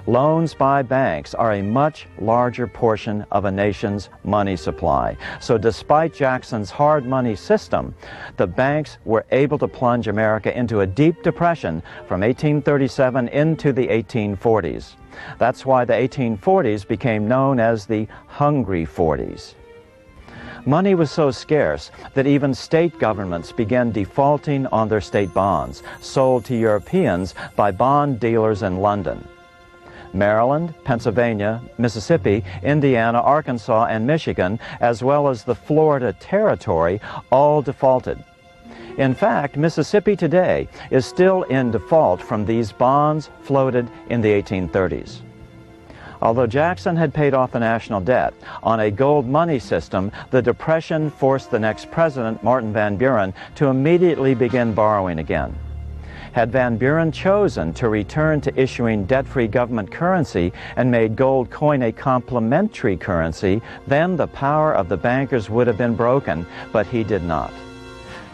Loans by banks are a much larger portion of a nation's money supply. So despite Jackson's hard money system, the banks were able to plunge America into a deep depression from 1837 into the 1840s. That's why the 1840s became known as the Hungry 40s. Money was so scarce that even state governments began defaulting on their state bonds, sold to Europeans by bond dealers in London. Maryland, Pennsylvania, Mississippi, Indiana, Arkansas, and Michigan, as well as the Florida Territory, all defaulted. In fact, Mississippi today is still in default from these bonds floated in the 1830s. Although Jackson had paid off the national debt on a gold money system, the Depression forced the next president, Martin Van Buren, to immediately begin borrowing again. Had Van Buren chosen to return to issuing debt-free government currency and made gold coin a complementary currency, then the power of the bankers would have been broken, but he did not.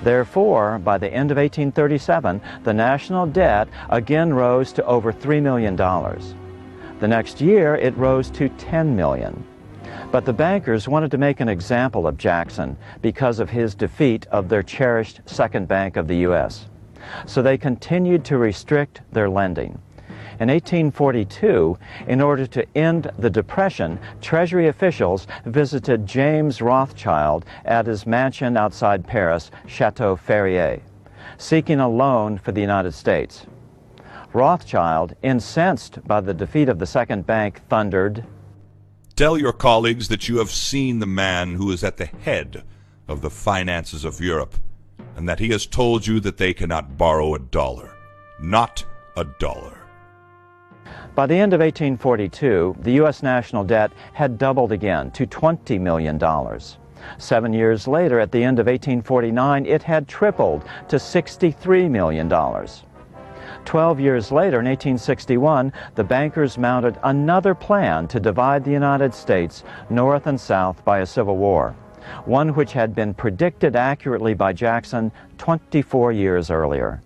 Therefore, by the end of 1837, the national debt again rose to over $3 million. The next year, it rose to $10 million. But the bankers wanted to make an example of Jackson because of his defeat of their cherished Second Bank of the U.S. So they continued to restrict their lending. In 1842, in order to end the Depression, Treasury officials visited James Rothschild at his mansion outside Paris, Chateau Ferrier, seeking a loan for the United States. Rothschild, incensed by the defeat of the Second Bank, thundered, "Tell your colleagues that you have seen the man who is at the head of the finances of Europe, and that he has told you that they cannot borrow a dollar. Not a dollar." By the end of 1842, the U.S. national debt had doubled again to $20 million. 7 years later, at the end of 1849, it had tripled to $63 million. 12 years later, in 1861, the bankers mounted another plan to divide the United States north and south by a civil war, one which had been predicted accurately by Jackson 24 years earlier.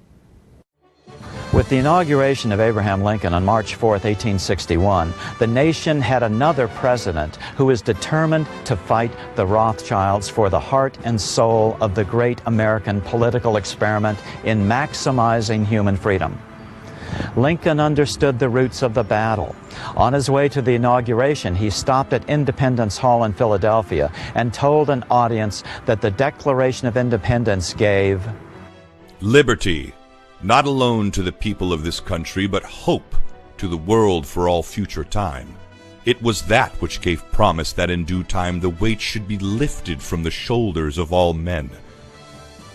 With the inauguration of Abraham Lincoln on March 4, 1861, the nation had another president who was determined to fight the Rothschilds for the heart and soul of the great American political experiment in maximizing human freedom. Lincoln understood the roots of the battle. On his way to the inauguration, he stopped at Independence Hall in Philadelphia and told an audience that the Declaration of Independence gave liberty, not alone to the people of this country, but hope to the world for all future time. It was that which gave promise that in due time the weight should be lifted from the shoulders of all men,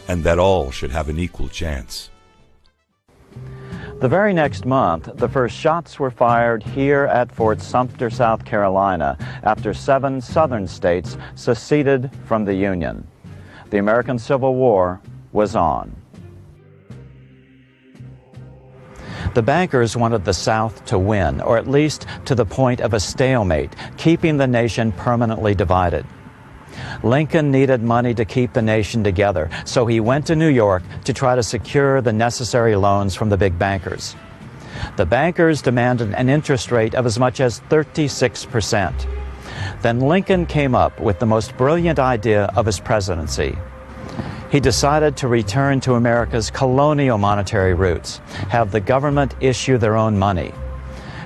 and that all should have an equal chance. The very next month, the first shots were fired here at Fort Sumter, South Carolina, after 7 southern states seceded from the Union. The American Civil War was on. The bankers wanted the South to win, or at least to the point of a stalemate, keeping the nation permanently divided. Lincoln needed money to keep the nation together, so he went to New York to try to secure the necessary loans from the big bankers. The bankers demanded an interest rate of as much as 36%. Then Lincoln came up with the most brilliant idea of his presidency. He decided to return to America's colonial monetary roots, have the government issue their own money.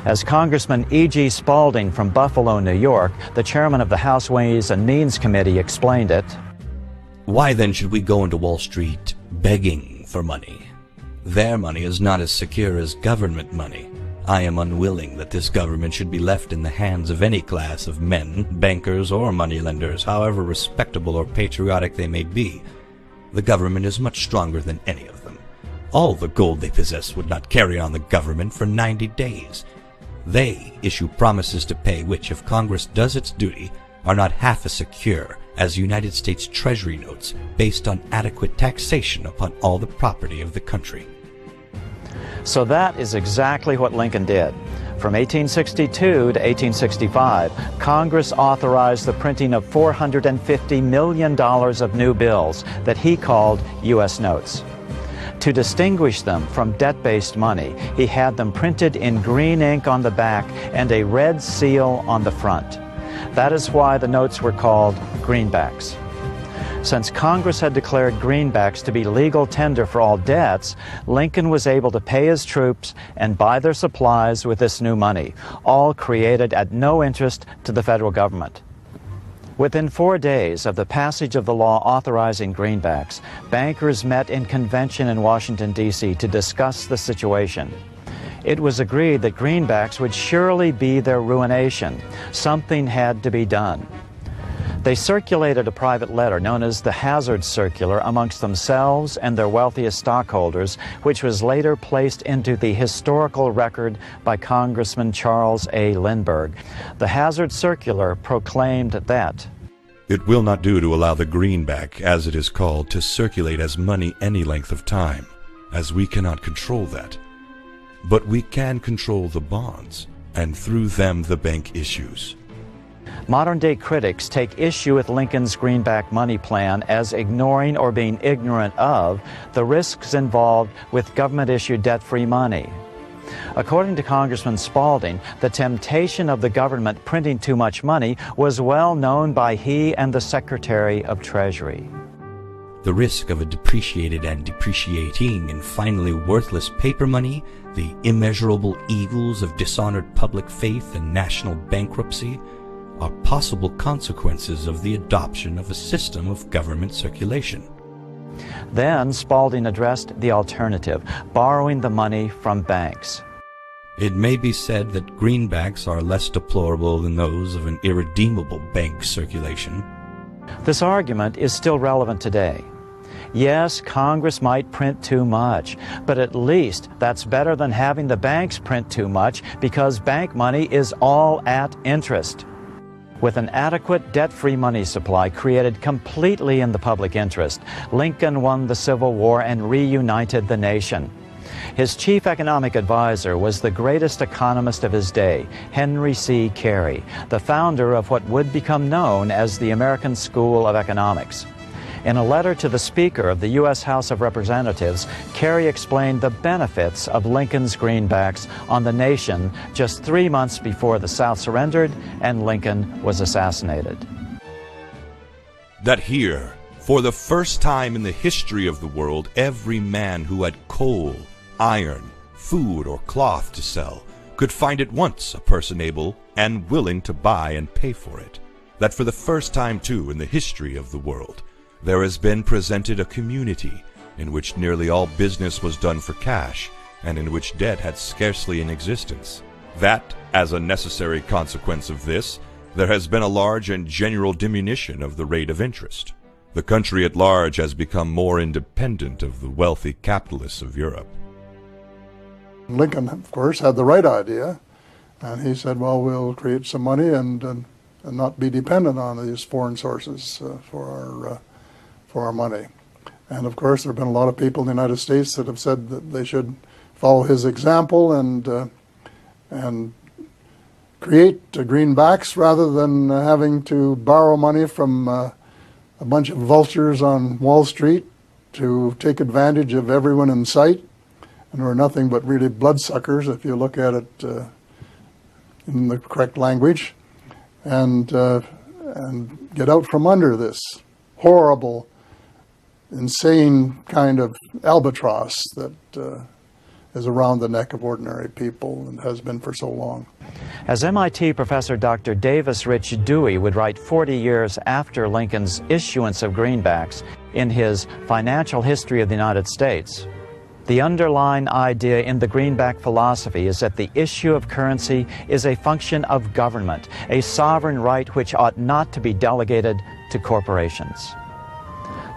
As Congressman E.G. Spalding from Buffalo, New York, the chairman of the House Ways and Means Committee, explained it, "Why then should we go into Wall Street begging for money? Their money is not as secure as government money. I am unwilling that this government should be left in the hands of any class of men, bankers or moneylenders, however respectable or patriotic they may be. The government is much stronger than any of them. All the gold they possess would not carry on the government for 90 days. They issue promises to pay which, if Congress does its duty, are not half as secure as United States Treasury notes based on adequate taxation upon all the property of the country." So that is exactly what Lincoln did. From 1862 to 1865, Congress authorized the printing of $450 million of new bills that he called U.S. notes. To distinguish them from debt-based money, he had them printed in green ink on the back and a red seal on the front. That is why the notes were called greenbacks. Since Congress had declared greenbacks to be legal tender for all debts, Lincoln was able to pay his troops and buy their supplies with this new money, all created at no interest to the federal government. Within 4 days of the passage of the law authorizing greenbacks, bankers met in convention in Washington, D.C. to discuss the situation. It was agreed that greenbacks would surely be their ruination. Something had to be done. They circulated a private letter known as the Hazard Circular amongst themselves and their wealthiest stockholders, which was later placed into the historical record by Congressman Charles A. Lindbergh. The Hazard Circular proclaimed that It will not do to allow the greenback, as it is called, to circulate as money any length of time. as we cannot control that. But we can control the bonds, and through them the bank issues. Modern-day critics take issue with Lincoln's greenback money plan as ignoring or being ignorant of the risks involved with government-issued debt-free money. According to Congressman Spalding, the temptation of the government printing too much money was well known by he and the Secretary of Treasury. The risk of a depreciated and depreciating and finally worthless paper money, the immeasurable evils of dishonored public faith and national bankruptcy, are possible consequences of the adoption of a system of government circulation. Then Spalding addressed the alternative, borrowing the money from banks. It may be said that greenbacks are less deplorable than those of an irredeemable bank circulation. This argument is still relevant today. Yes, Congress might print too much, but at least that's better than having the banks print too much, because bank money is all at interest. With an adequate debt-free money supply created completely in the public interest, Lincoln won the Civil War and reunited the nation. His chief economic advisor was the greatest economist of his day, Henry C. Carey, the founder of what would become known as the American School of Economics. In a letter to the Speaker of the U.S. House of Representatives, Carey explained the benefits of Lincoln's greenbacks on the nation just 3 months before the South surrendered and Lincoln was assassinated. That here, for the first time in the history of the world, every man who had coal, iron, food, or cloth to sell could find at once a person able and willing to buy and pay for it. That for the first time, too, in the history of the world, there has been presented a community in which nearly all business was done for cash, and in which debt had scarcely an existence. That, as a necessary consequence of this, there has been a large and general diminution of the rate of interest. The country at large has become more independent of the wealthy capitalists of Europe. Lincoln, of course, had the right idea, and he said, well, we'll create some money and not be dependent on these foreign sources for our money. And of course, there have been a lot of people in the United States that have said that they should follow his example and create greenbacks rather than having to borrow money from a bunch of vultures on Wall Street to take advantage of everyone in sight, and we're nothing but really bloodsuckers if you look at it in the correct language, and get out from under this horrible, insane kind of albatross that is around the neck of ordinary people and has been for so long. As MIT professor Dr. Davis Rich Dewey would write 40 years after Lincoln's issuance of greenbacks in his Financial History of the United States, the underlying idea in the greenback philosophy is that the issue of currency is a function of government, a sovereign right which ought not to be delegated to corporations.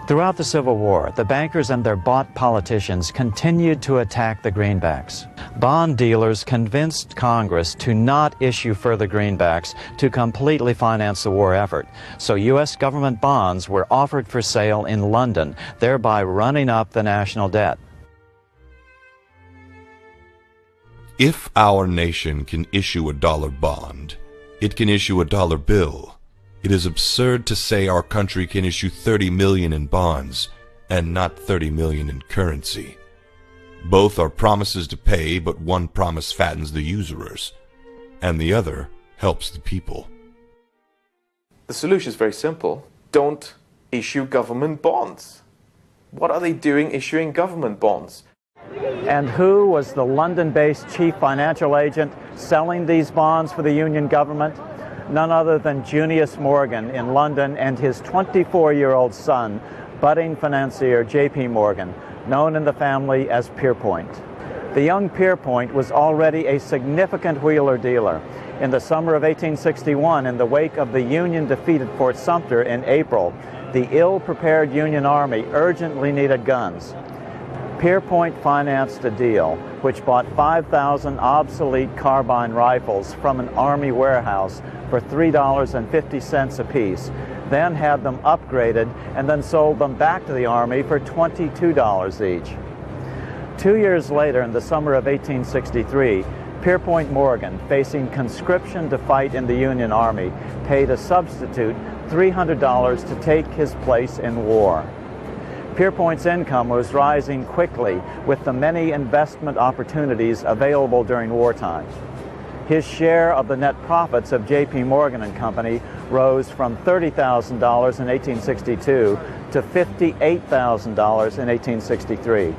Throughout the Civil War, the bankers and their bought politicians continued to attack the greenbacks. Bond dealers convinced Congress to not issue further greenbacks to completely finance the war effort, so U.S. government bonds were offered for sale in London, thereby running up the national debt. If our nation can issue a dollar bond, it can issue a dollar bill. It is absurd to say our country can issue 30 million in bonds and not 30 million in currency. Both are promises to pay, but one promise fattens the usurers, and the other helps the people. The solution is very simple. Don't issue government bonds. What are they doing issuing government bonds? And who was the London-based chief financial agent selling these bonds for the Union government? None other than Junius Morgan in London and his 24-year-old son, budding financier J.P. Morgan, known in the family as Pierpont. The young Pierpont was already a significant wheeler dealer. In the summer of 1861, in the wake of the Union defeat at Fort Sumter in April, the ill-prepared Union Army urgently needed guns. Pierpont financed a deal which bought 5,000 obsolete carbine rifles from an Army warehouse for $3.50 apiece, then had them upgraded and then sold them back to the Army for $22 each. 2 years later, in the summer of 1863, Pierpont Morgan, facing conscription to fight in the Union Army, paid a substitute $300 to take his place in war. Pierpont's income was rising quickly with the many investment opportunities available during wartime. His share of the net profits of J.P. Morgan and Company rose from $30,000 in 1862 to $58,000 in 1863.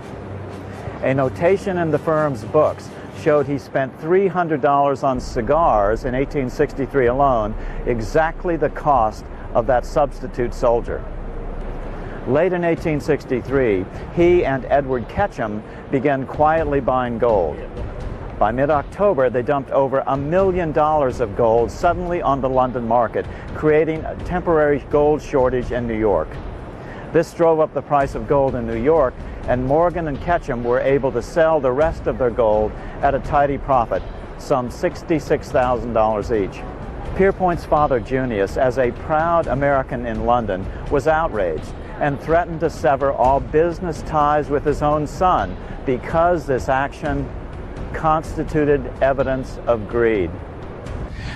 A notation in the firm's books showed he spent $300 on cigars in 1863 alone, exactly the cost of that substitute soldier. Late in 1863, he and Edward Ketchum began quietly buying gold. By mid-October, they dumped over $1 million of gold suddenly on the London market, creating a temporary gold shortage in New York. This drove up the price of gold in New York, and Morgan and Ketchum were able to sell the rest of their gold at a tidy profit, some $66,000 each. Pierpont's father, Junius, as a proud American in London, was outraged and threatened to sever all business ties with his own son because this action constituted evidence of greed.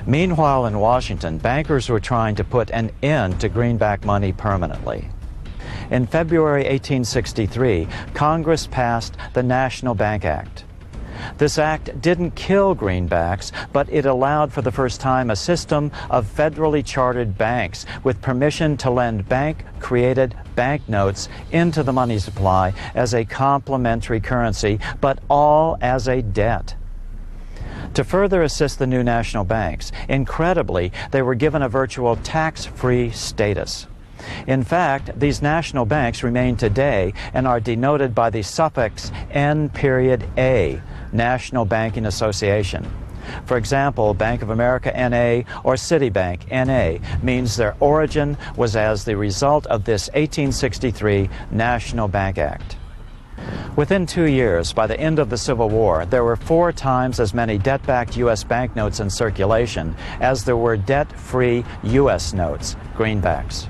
Meanwhile, in Washington, bankers were trying to put an end to greenback money permanently. In February 1863, Congress passed the National Bank Act. This act didn't kill greenbacks, but it allowed for the first time a system of federally chartered banks with permission to lend bank-created banknotes into the money supply as a complementary currency, but all as a debt. To further assist the new national banks, incredibly, they were given a virtual tax-free status. In fact, these national banks remain today and are denoted by the suffix N.A, National Banking Association. For example, Bank of America N.A. or Citibank N.A. means their origin was as the result of this 1863 National Bank Act. Within 2 years, by the end of the Civil War, there were 4 times as many debt-backed U.S. banknotes in circulation as there were debt-free U.S. notes, greenbacks.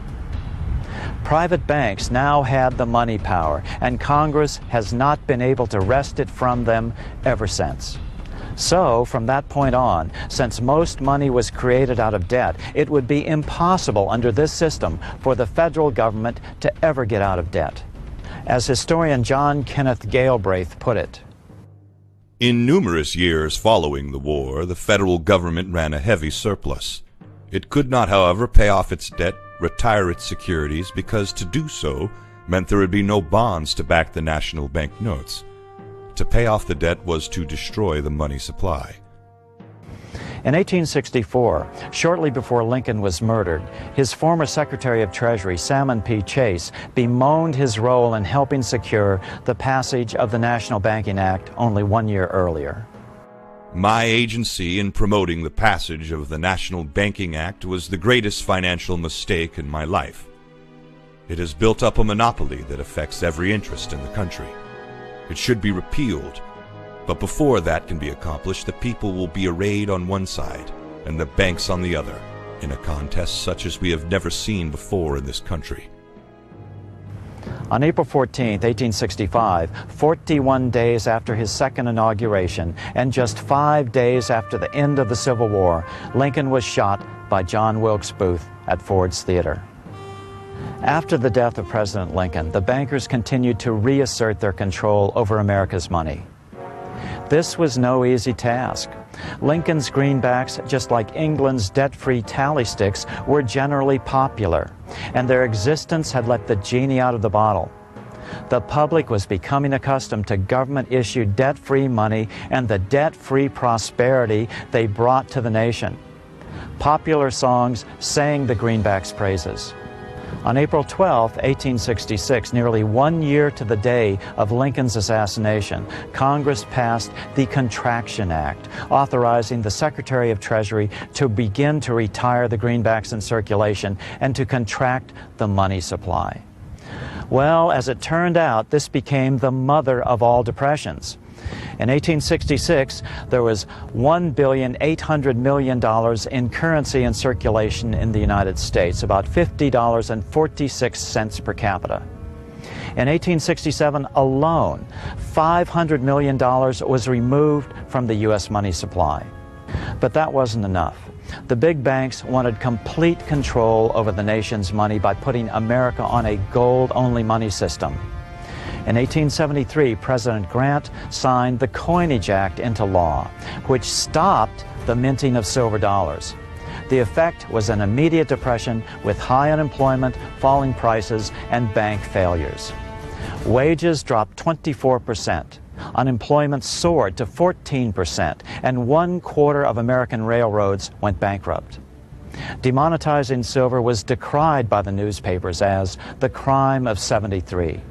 Private banks now had the money power, and Congress has not been able to wrest it from them ever since. So, from that point on, since most money was created out of debt, it would be impossible under this system for the federal government to ever get out of debt. As historian John Kenneth Galbraith put it, in numerous years following the war, the federal government ran a heavy surplus. It could not, however, pay off its debt, retire its securities, because to do so meant there would be no bonds to back the national bank notes. To pay off the debt was to destroy the money supply. In 1864, shortly before Lincoln was murdered, his former Secretary of Treasury, Salmon P. Chase, bemoaned his role in helping secure the passage of the National Banking Act only 1 year earlier. My agency in promoting the passage of the National Banking Act was the greatest financial mistake in my life. It has built up a monopoly that affects every interest in the country. It should be repealed, but before that can be accomplished, the people will be arrayed on one side and the banks on the other, in a contest such as we have never seen before in this country. On April 14, 1865, 41 days after his second inauguration, and just 5 days after the end of the Civil War, Lincoln was shot by John Wilkes Booth at Ford's Theater. After the death of President Lincoln, the bankers continued to reassert their control over America's money. This was no easy task. Lincoln's greenbacks, just like England's debt-free tally sticks, were generally popular, and their existence had let the genie out of the bottle. The public was becoming accustomed to government-issued debt-free money and the debt-free prosperity they brought to the nation. Popular songs sang the greenbacks' praises. On April 12, 1866, nearly 1 year to the day of Lincoln's assassination, Congress passed the Contraction Act, authorizing the Secretary of Treasury to begin to retire the greenbacks in circulation and to contract the money supply. Well, as it turned out, this became the mother of all depressions. In 1866, there was $1.8 billion in currency in circulation in the United States, about $50.46 per capita. In 1867 alone, $500 million was removed from the U.S. money supply. But that wasn't enough. The big banks wanted complete control over the nation's money by putting America on a gold-only money system. In 1873, President Grant signed the Coinage Act into law, which stopped the minting of silver dollars. The effect was an immediate depression with high unemployment, falling prices, and bank failures. Wages dropped 24%. Unemployment soared to 14%, and 1/4 of American railroads went bankrupt. Demonetizing silver was decried by the newspapers as the crime of '73.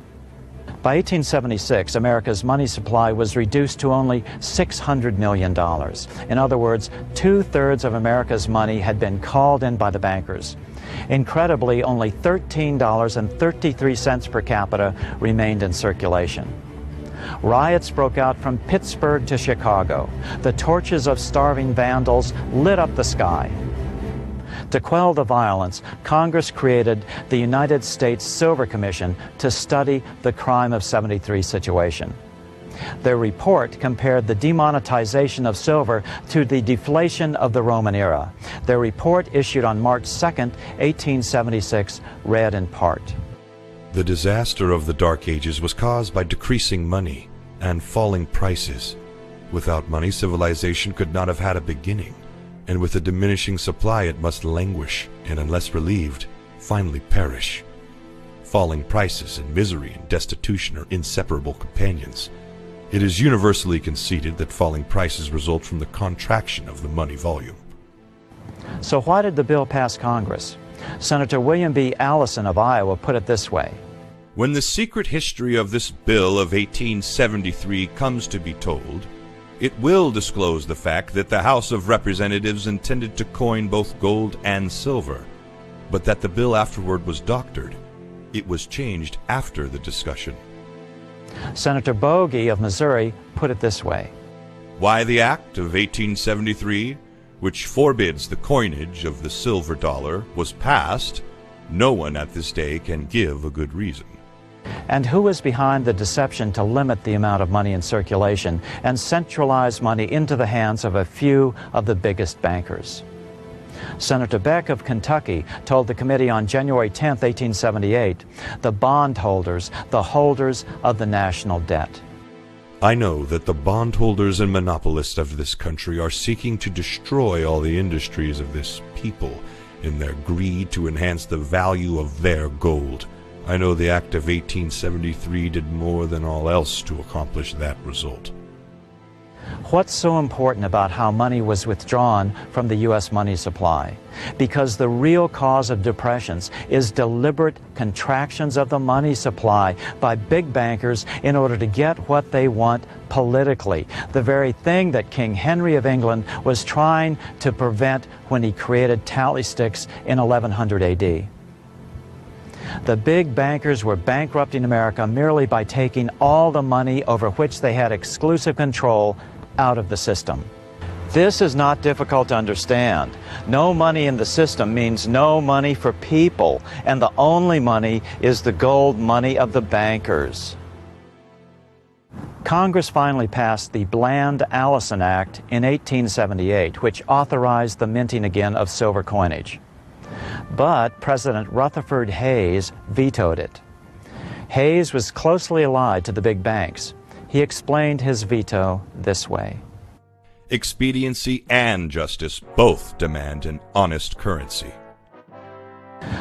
By 1876, America's money supply was reduced to only $600 million. In other words, 2/3 of America's money had been called in by the bankers. Incredibly, only $13.33 per capita remained in circulation. Riots broke out from Pittsburgh to Chicago. The torches of starving vandals lit up the sky. To quell the violence, Congress created the United States Silver Commission to study the crime of '73 situation. Their report compared the demonetization of silver to the deflation of the Roman era. Their report, issued on March 2nd, 1876, read in part: The disaster of the Dark Ages was caused by decreasing money and falling prices. Without money, civilization could not have had a beginning, and with a diminishing supply it must languish, and unless relieved, finally perish. Falling prices and misery and destitution are inseparable companions. It is universally conceded that falling prices result from the contraction of the money volume. So why did the bill pass Congress? Senator William B. Allison of Iowa put it this way: When the secret history of this bill of 1873 comes to be told, it will disclose the fact that the House of Representatives intended to coin both gold and silver, but that the bill afterward was doctored. It was changed after the discussion. Senator Bogey of Missouri put it this way: Why the Act of 1873, which forbids the coinage of the silver dollar, was passed, no one at this day can give a good reason. And who is behind the deception to limit the amount of money in circulation and centralize money into the hands of a few of the biggest bankers? Senator Beck of Kentucky told the committee on January 10, 1878, the bondholders, the holders of the national debt. I know that the bondholders and monopolists of this country are seeking to destroy all the industries of this people in their greed to enhance the value of their gold. I know the Act of 1873 did more than all else to accomplish that result. What's so important about how money was withdrawn from the U.S. money supply? Because the real cause of depressions is deliberate contractions of the money supply by big bankers in order to get what they want politically, the very thing that King Henry of England was trying to prevent when he created tally sticks in 1100 AD. The big bankers were bankrupting America merely by taking all the money over which they had exclusive control out of the system. This is not difficult to understand. No money in the system means no money for people, and the only money is the gold money of the bankers. Congress finally passed the Bland-Allison Act in 1878, which authorized the minting again of silver coinage. But President Rutherford Hayes vetoed it. Hayes was closely allied to the big banks. He explained his veto this way: Expediency and justice both demand an honest currency.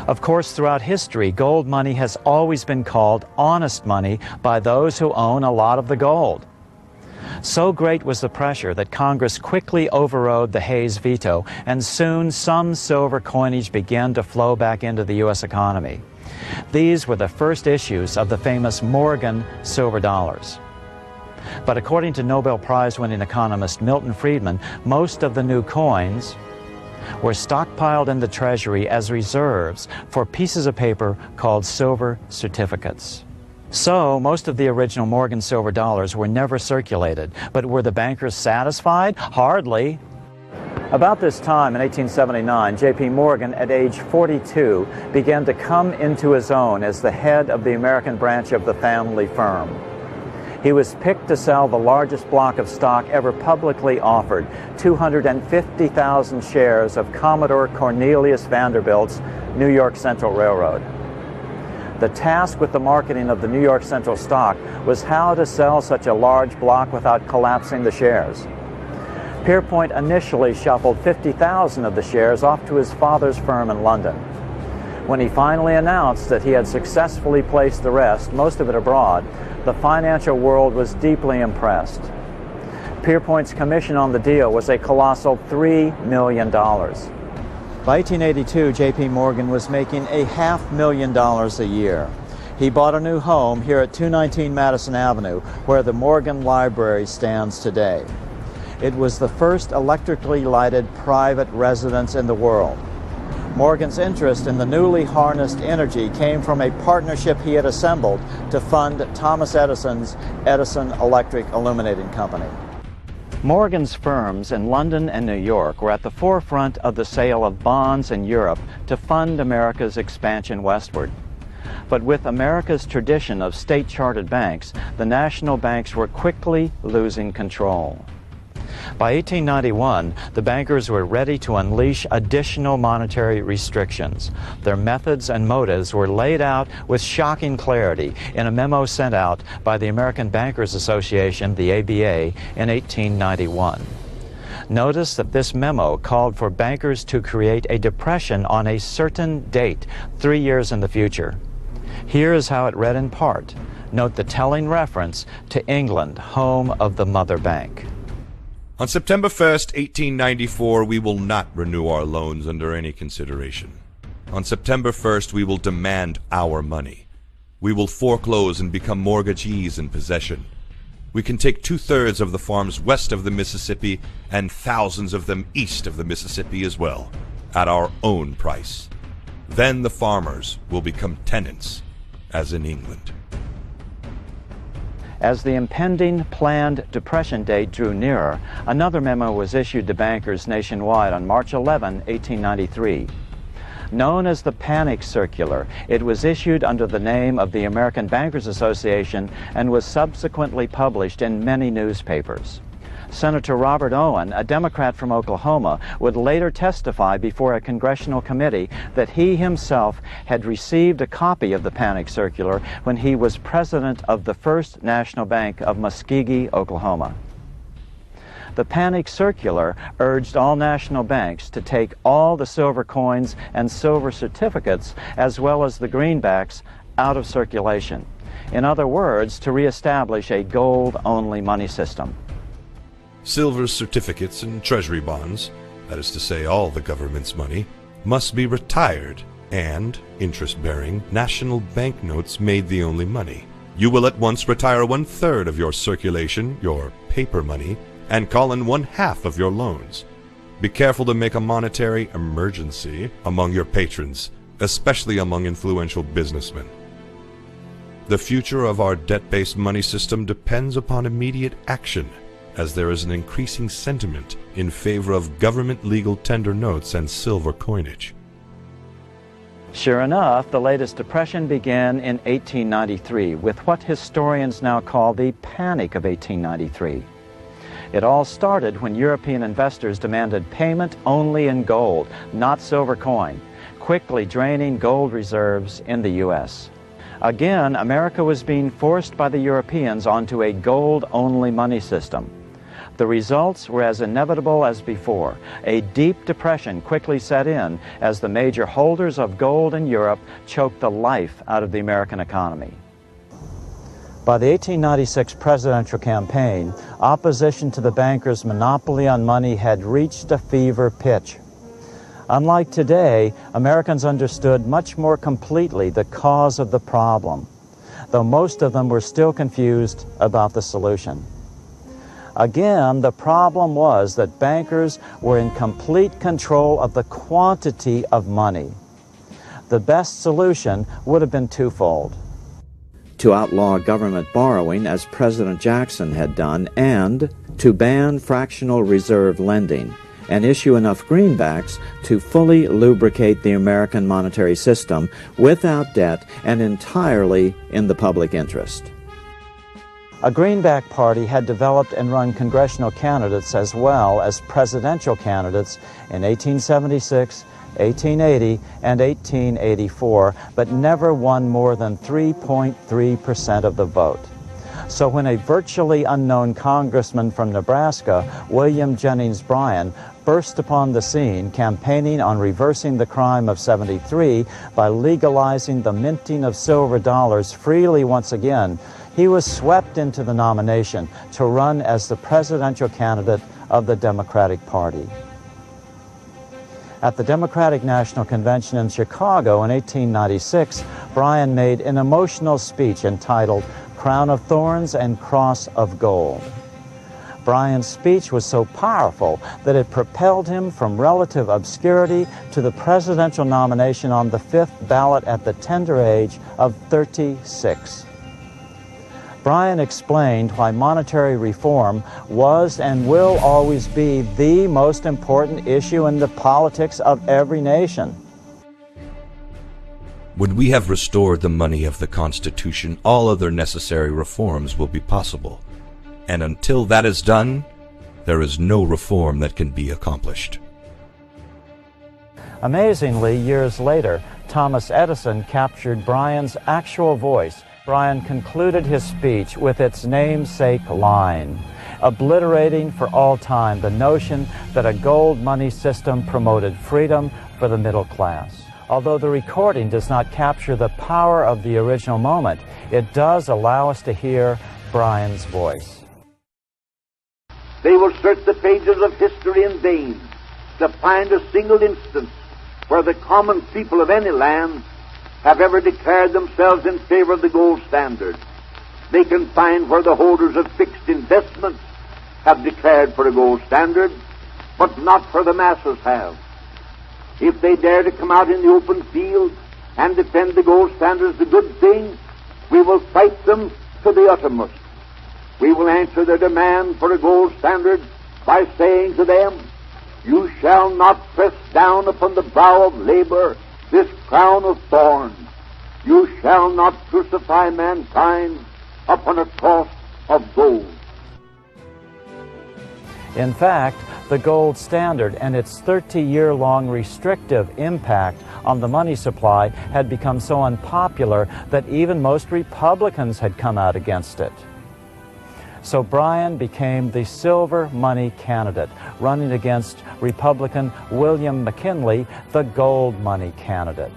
Of course, throughout history, gold money has always been called honest money by those who own a lot of the gold. So great was the pressure that Congress quickly overrode the Hayes veto, and soon some silver coinage began to flow back into the U.S. economy. These were the first issues of the famous Morgan silver dollars. But according to Nobel Prize-winning economist Milton Friedman, most of the new coins were stockpiled in the Treasury as reserves for pieces of paper called silver certificates. So, most of the original Morgan silver dollars were never circulated. But were the bankers satisfied? Hardly. About this time, in 1879, J.P. Morgan, at age 42, began to come into his own as the head of the American branch of the family firm. He was picked to sell the largest block of stock ever publicly offered, 250,000 shares of Commodore Cornelius Vanderbilt's New York Central Railroad. The task with the marketing of the New York Central stock was how to sell such a large block without collapsing the shares. Pierpont initially shuffled 50,000 of the shares off to his father's firm in London. When he finally announced that he had successfully placed the rest, most of it abroad, the financial world was deeply impressed. Pierpont's commission on the deal was a colossal $3 million. By 1882, J.P. Morgan was making $500,000 a year. He bought a new home here at 219 Madison Avenue, where the Morgan Library stands today. It was the first electrically lighted private residence in the world. Morgan's interest in the newly harnessed energy came from a partnership he had assembled to fund Thomas Edison's Edison Electric Illuminating Company. Morgan's firms in London and New York were at the forefront of the sale of bonds in Europe to fund America's expansion westward. But with America's tradition of state-chartered banks, the national banks were quickly losing control. By 1891, the bankers were ready to unleash additional monetary restrictions. Their methods and motives were laid out with shocking clarity in a memo sent out by the American Bankers Association, the ABA, in 1891. Notice that this memo called for bankers to create a depression on a certain date, 3 years in the future. Here is how it read in part. Note the telling reference to England, home of the mother bank. On September 1st, 1894, we will not renew our loans under any consideration. On September 1st, we will demand our money. We will foreclose and become mortgagees in possession. We can take 2/3 of the farms west of the Mississippi and thousands of them east of the Mississippi as well, at our own price. Then the farmers will become tenants, as in England. As the impending planned depression date drew nearer, another memo was issued to bankers nationwide on March 11, 1893. Known as the Panic Circular, it was issued under the name of the American Bankers Association and was subsequently published in many newspapers. Senator Robert Owen, a Democrat from Oklahoma, would later testify before a congressional committee that he himself had received a copy of the Panic Circular when he was president of the First National Bank of Muskogee, Oklahoma. The Panic Circular urged all national banks to take all the silver coins and silver certificates, as well as the greenbacks, out of circulation. In other words, to reestablish a gold-only money system. Silver certificates and treasury bonds, that is to say all the government's money, must be retired, and interest-bearing national banknotes made the only money. You will at once retire 1/3 of your circulation, your paper money, and call in 1/2 of your loans. Be careful to make a monetary emergency among your patrons, especially among influential businessmen. The future of our debt-based money system depends upon immediate action, as there is an increasing sentiment in favor of government legal tender notes and silver coinage. Sure enough, the latest depression began in 1893 with what historians now call the Panic of 1893. It all started when European investors demanded payment only in gold, not silver coin, quickly draining gold reserves in the U.S. Again, America was being forced by the Europeans onto a gold-only money system. The results were as inevitable as before. A deep depression quickly set in as the major holders of gold in Europe choked the life out of the American economy. By the 1896 presidential campaign, opposition to the bankers' monopoly on money had reached a fever pitch. Unlike today, Americans understood much more completely the cause of the problem, though most of them were still confused about the solution. Again, the problem was that bankers were in complete control of the quantity of money. The best solution would have been twofold: to outlaw government borrowing, as President Jackson had done, and to ban fractional reserve lending. and issue enough greenbacks to fully lubricate the American monetary system without debt and entirely in the public interest. A greenback party had developed and run congressional candidates as well as presidential candidates in 1876, 1880, and 1884, but never won more than 3.3% of the vote. So when a virtually unknown congressman from Nebraska, William Jennings Bryan, burst upon the scene campaigning on reversing the crime of '73 by legalizing the minting of silver dollars freely once again, he was swept into the nomination to run as the presidential candidate of the Democratic Party. At the Democratic National Convention in Chicago in 1896, Bryan made an emotional speech entitled "Crown of Thorns and Cross of Gold." Bryan's speech was so powerful that it propelled him from relative obscurity to the presidential nomination on the 5th ballot at the tender age of 36. Bryan explained why monetary reform was and will always be the most important issue in the politics of every nation. When we have restored the money of the Constitution, all other necessary reforms will be possible. And until that is done, there is no reform that can be accomplished. Amazingly, years later, Thomas Edison captured Bryan's actual voice. Bryan concluded his speech with its namesake line, obliterating for all time the notion that a gold money system promoted freedom for the middle class. Although the recording does not capture the power of the original moment, it does allow us to hear Bryan's voice. They will search the pages of history in vain to find a single instance where the common people of any land have ever declared themselves in favor of the gold standard. They can find where the holders of fixed investments have declared for a gold standard, but not where the masses have. If they dare to come out in the open field and defend the gold standard as a good thing, we will fight them to the uttermost. We will answer their demand for a gold standard by saying to them, "You shall not press down upon the brow of labor this crown of thorns. You shall not crucify mankind upon a cross of gold." In fact, the gold standard and its 30-year-long restrictive impact on the money supply had become so unpopular that even most Republicans had come out against it. So Bryan became the silver money candidate, running against Republican William McKinley, the gold money candidate.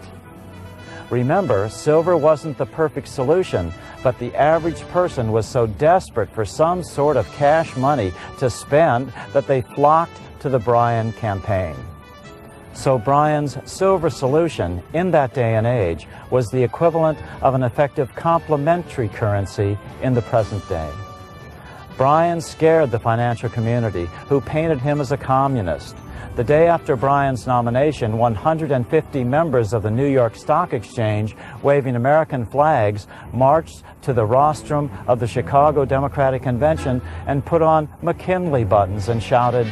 Remember, silver wasn't the perfect solution, but the average person was so desperate for some sort of cash money to spend that they flocked to the Bryan campaign. So Bryan's silver solution in that day and age was the equivalent of an effective complementary currency in the present day. Bryan scared the financial community, who painted him as a communist. The day after Bryan's nomination, 150 members of the New York Stock Exchange, waving American flags, marched to the rostrum of the Chicago Democratic Convention and put on McKinley buttons and shouted,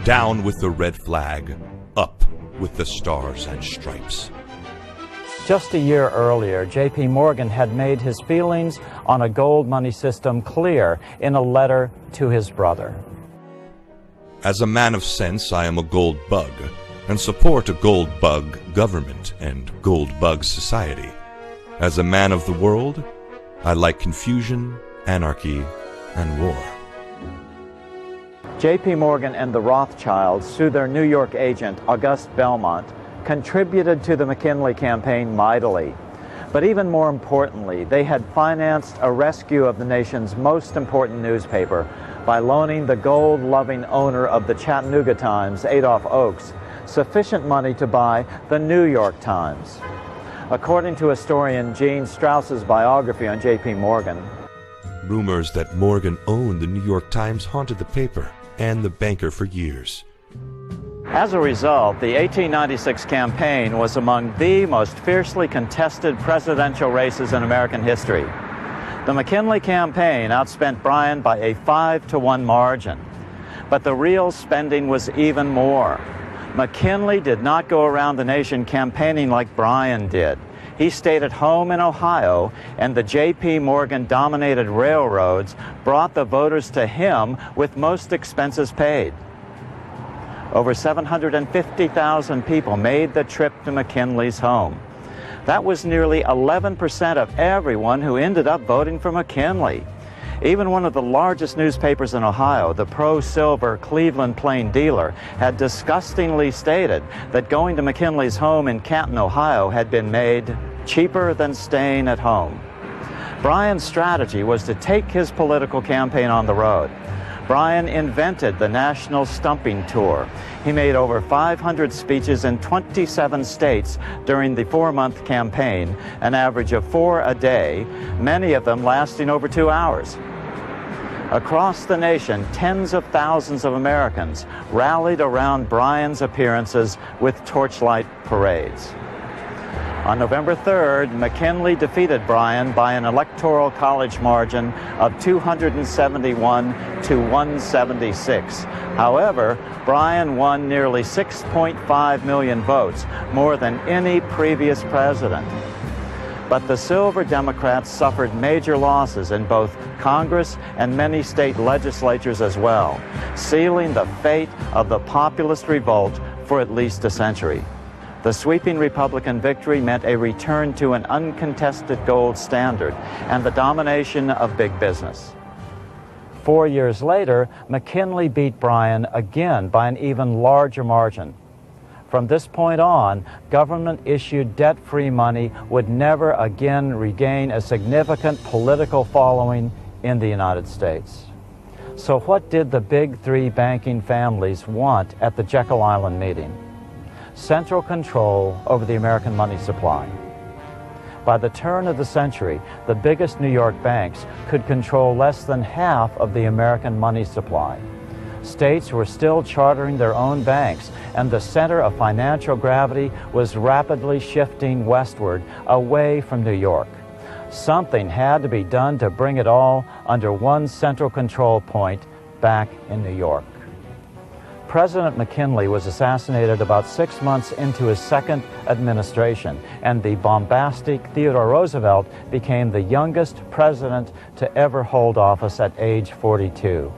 "Down with the red flag, up with the stars and stripes." Just a year earlier, J.P. Morgan had made his feelings on a gold money system clear in a letter to his brother. As a man of sense, I am a gold bug, and support a gold bug government and gold bug society. As a man of the world, I like confusion, anarchy, and war. J.P. Morgan and the Rothschilds, through their New York agent, Auguste Belmont, contributed to the McKinley campaign mightily. But even more importantly, they had financed a rescue of the nation's most important newspaper by loaning the gold-loving owner of the Chattanooga Times, Adolph Oakes, sufficient money to buy the New York Times. According to historian Gene Strauss's biography on J.P. Morgan, rumors that Morgan owned the New York Times haunted the paper and the banker for years. As a result, the 1896 campaign was among the most fiercely contested presidential races in American history. The McKinley campaign outspent Bryan by a 5-to-1 margin. But the real spending was even more. McKinley did not go around the nation campaigning like Bryan did. He stayed at home in Ohio, and the J.P. Morgan-dominated railroads brought the voters to him with most expenses paid. Over 750,000 people made the trip to McKinley's home. That was nearly 11% of everyone who ended up voting for McKinley. Even one of the largest newspapers in Ohio, the pro-silver Cleveland Plain Dealer, had disgustingly stated that going to McKinley's home in Canton, Ohio had been made cheaper than staying at home. Bryan's strategy was to take his political campaign on the road. Bryan invented the National Stumping Tour. He made over 500 speeches in 27 states during the 4-month campaign, an average of 4 a day, many of them lasting over 2 hours. Across the nation, tens of thousands of Americans rallied around Bryan's appearances with torchlight parades. On November 3rd, McKinley defeated Bryan by an electoral college margin of 271 to 176. However, Bryan won nearly 6.5 million votes, more than any previous president. But the Silver Democrats suffered major losses in both Congress and many state legislatures as well, sealing the fate of the populist revolt for at least a century. The sweeping Republican victory meant a return to an uncontested gold standard and the domination of big business. 4 years later, McKinley beat Bryan again by an even larger margin. From this point on, government-issued debt-free money would never again regain a significant political following in the United States. So what did the big three banking families want at the Jekyll Island meeting? Central control over the American money supply. By the turn of the century, the biggest New York banks could control less than half of the American money supply. States were still chartering their own banks, and the center of financial gravity was rapidly shifting westward, away from New York. Something had to be done to bring it all under one central control point back in New York. President McKinley was assassinated about 6 months into his second administration, and the bombastic Theodore Roosevelt became the youngest president to ever hold office at age 42.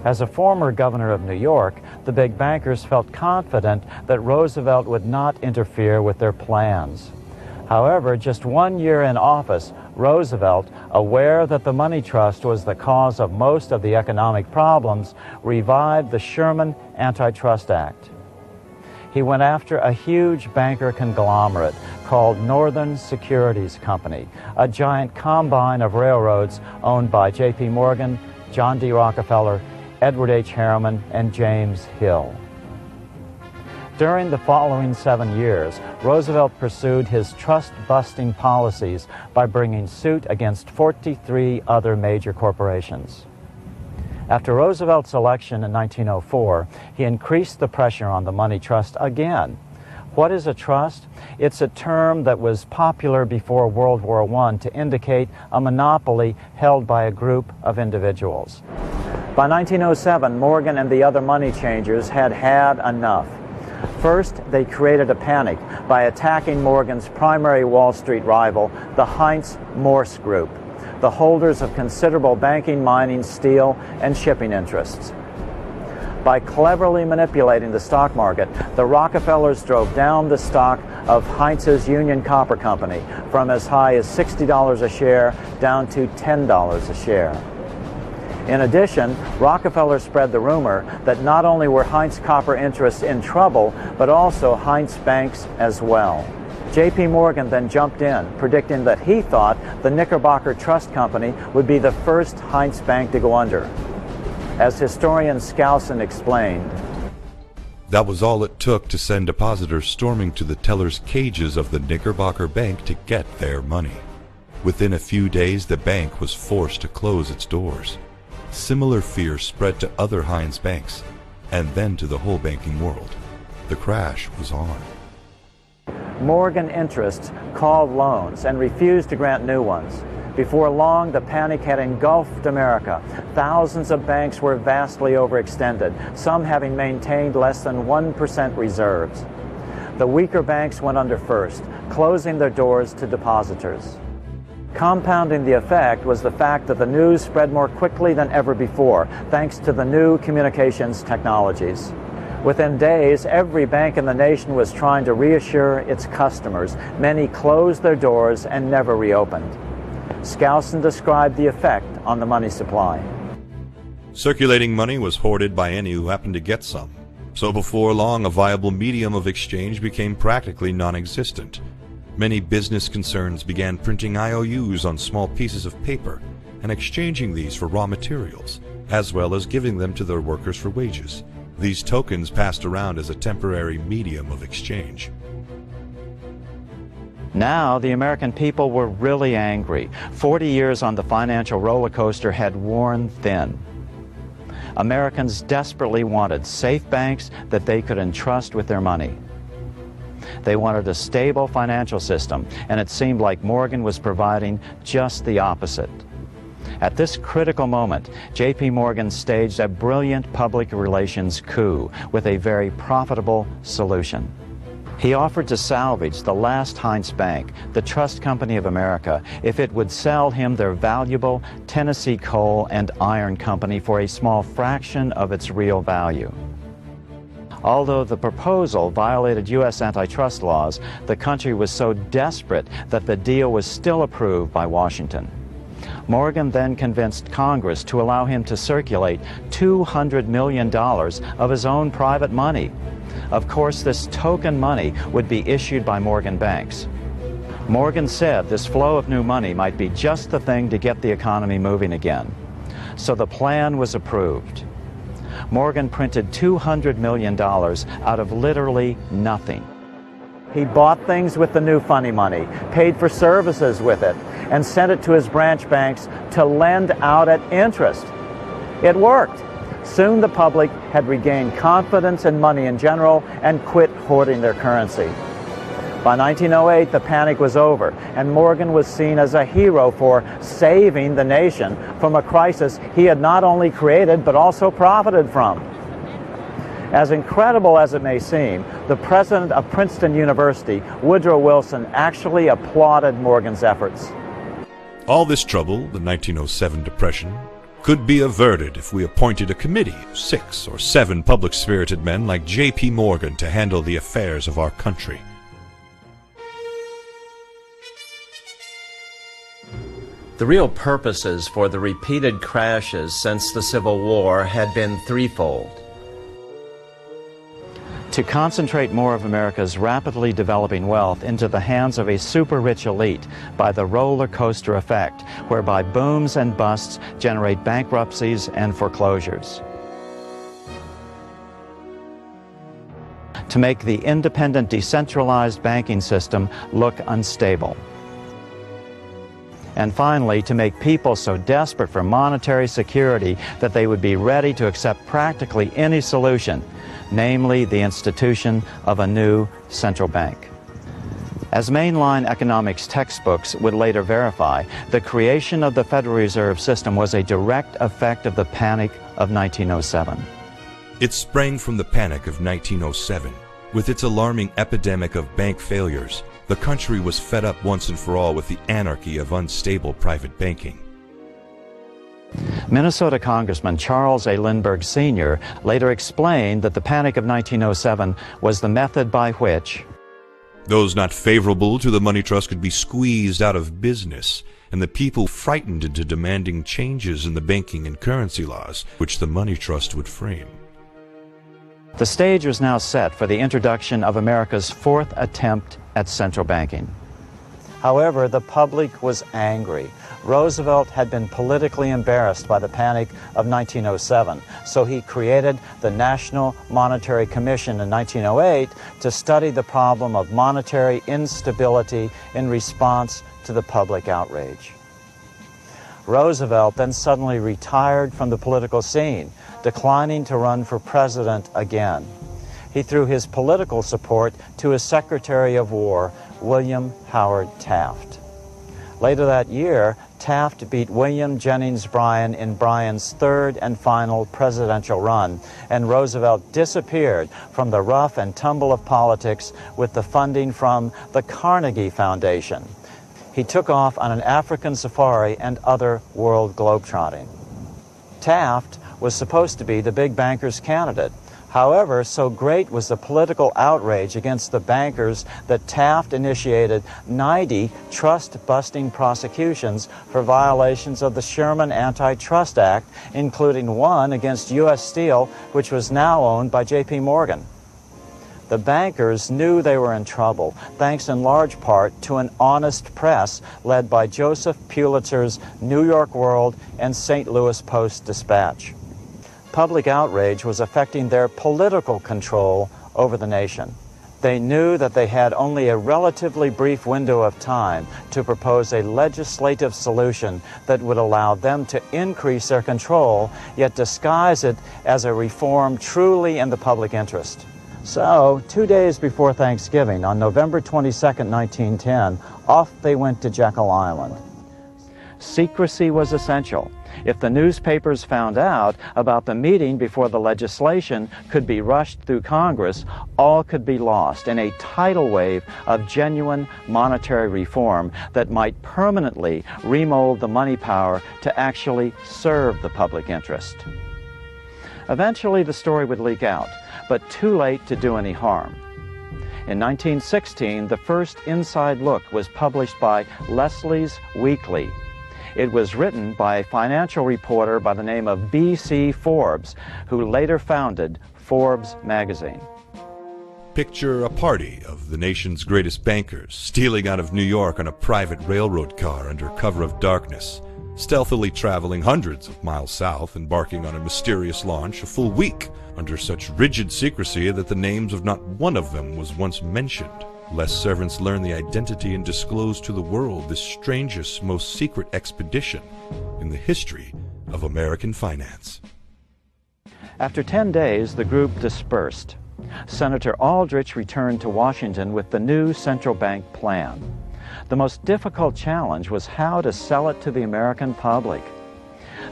As a former governor of New York, the big bankers felt confident that Roosevelt would not interfere with their plans. However, just 1 year in office, Roosevelt, aware that the money trust was the cause of most of the economic problems, revived the Sherman Antitrust Act. He went after a huge banker conglomerate called Northern Securities Company, a giant combine of railroads owned by J.P. Morgan, John D. Rockefeller, Edward H. Harriman, and James Hill. During the following 7 years, Roosevelt pursued his trust-busting policies by bringing suit against 43 other major corporations. After Roosevelt's election in 1904, he increased the pressure on the money trust again. What is a trust? It's a term that was popular before World War I to indicate a monopoly held by a group of individuals. By 1907, Morgan and the other money changers had had enough. First, they created a panic by attacking Morgan's primary Wall Street rival, the Heinz Morse Group, the holders of considerable banking, mining, steel, and shipping interests. By cleverly manipulating the stock market, the Rockefellers drove down the stock of Heinz's Union Copper Company from as high as $60 a share down to $10 a share. In addition, Rockefeller spread the rumor that not only were Heinz Copper interests in trouble, but also Heinz banks as well. J.P. Morgan then jumped in, predicting that he thought the Knickerbocker Trust Company would be the first Heinz bank to go under. As historian Skousen explained, that was all it took to send depositors storming to the tellers' cages of the Knickerbocker Bank to get their money. Within a few days, the bank was forced to close its doors. Similar fear spread to other Heinz banks, and then to the whole banking world. The crash was on. Morgan interests called loans and refused to grant new ones. Before long, the panic had engulfed America. Thousands of banks were vastly overextended, some having maintained less than 1% reserves. The weaker banks went under first, closing their doors to depositors. Compounding the effect was the fact that the news spread more quickly than ever before, thanks to the new communications technologies. Within days, every bank in the nation was trying to reassure its customers. Many closed their doors and never reopened. Skousen described the effect on the money supply. Circulating money was hoarded by any who happened to get some. So before long, a viable medium of exchange became practically non-existent. Many business concerns began printing IOUs on small pieces of paper and exchanging these for raw materials, as well as giving them to their workers for wages. These tokens passed around as a temporary medium of exchange. Now, the American people were really angry. 40 years on the financial roller coaster had worn thin. Americans desperately wanted safe banks that they could entrust with their money. They wanted a stable financial system, and it seemed like Morgan was providing just the opposite. At this critical moment, J.P. Morgan staged a brilliant public relations coup with a very profitable solution. He offered to salvage the last Heinz Bank, the trust company of America, if it would sell him their valuable Tennessee Coal and Iron Company for a small fraction of its real value. Although the proposal violated U.S. antitrust laws, the country was so desperate that the deal was still approved by Washington. Morgan then convinced Congress to allow him to circulate $200 million of his own private money. Of course, this token money would be issued by Morgan banks. Morgan said this flow of new money might be just the thing to get the economy moving again. So the plan was approved. Morgan printed $200 million out of literally nothing. He bought things with the new funny money, paid for services with it, and sent it to his branch banks to lend out at interest. It worked. Soon the public had regained confidence in money in general and quit hoarding their currency. By 1908, the panic was over, and Morgan was seen as a hero for saving the nation from a crisis he had not only created but also profited from. As incredible as it may seem, the president of Princeton University, Woodrow Wilson, actually applauded Morgan's efforts. All this trouble, the 1907 Depression, could be averted if we appointed a committee of 6 or 7 public-spirited men like J.P. Morgan to handle the affairs of our country. The real purposes for the repeated crashes since the Civil War had been threefold. To concentrate more of America's rapidly developing wealth into the hands of a super-rich elite by the roller coaster effect, whereby booms and busts generate bankruptcies and foreclosures. To make the independent, decentralized banking system look unstable. And finally, to make people so desperate for monetary security that they would be ready to accept practically any solution, namely the institution of a new central bank. As mainline economics textbooks would later verify, the creation of the Federal Reserve System was a direct effect of the panic of 1907. It sprang from the panic of 1907. With its alarming epidemic of bank failures, the country was fed up once and for all with the anarchy of unstable private banking. Minnesota Congressman Charles A. Lindbergh Sr. later explained that the panic of 1907 was the method by which those not favorable to the money trust could be squeezed out of business, and the people frightened into demanding changes in the banking and currency laws which the money trust would frame. The stage was now set for the introduction of America's 4th attempt at central banking. However, the public was angry. Roosevelt had been politically embarrassed by the panic of 1907, so he created the National Monetary Commission in 1908 to study the problem of monetary instability in response to the public outrage. Roosevelt then suddenly retired from the political scene, declining to run for president again. He threw his political support to his Secretary of War, William Howard Taft. Later that year, Taft beat William Jennings Bryan in Bryan's third and final presidential run, and Roosevelt disappeared from the rough and tumble of politics with the funding from the Carnegie Foundation. He took off on an African safari and other world globetrotting. Taft was supposed to be the big banker's candidate. However, so great was the political outrage against the bankers that Taft initiated 90 trust-busting prosecutions for violations of the Sherman Antitrust Act, including one against U.S. Steel, which was now owned by J.P. Morgan. The bankers knew they were in trouble, thanks in large part to an honest press led by Joseph Pulitzer's New York World and St. Louis Post-Dispatch. Public outrage was affecting their political control over the nation. They knew that they had only a relatively brief window of time to propose a legislative solution that would allow them to increase their control, yet disguise it as a reform truly in the public interest. So, 2 days before Thanksgiving, on November 22, 1910, off they went to Jekyll Island. Secrecy was essential. If the newspapers found out about the meeting before the legislation could be rushed through Congress, all could be lost in a tidal wave of genuine monetary reform that might permanently remold the money power to actually serve the public interest. Eventually, the story would leak out, but too late to do any harm. In 1916, the first Inside Look was published by Leslie's Weekly. It was written by a financial reporter by the name of B.C. Forbes, who later founded Forbes magazine. Picture a party of the nation's greatest bankers stealing out of New York on a private railroad car under cover of darkness, stealthily traveling hundreds of miles south, embarking on a mysterious launch a full week under such rigid secrecy that the names of not one of them was once mentioned, lest servants learn the identity and disclose to the world this strangest, most secret expedition in the history of American finance. After 10 days, the group dispersed. Senator Aldrich returned to Washington with the new central bank plan. The most difficult challenge was how to sell it to the American public.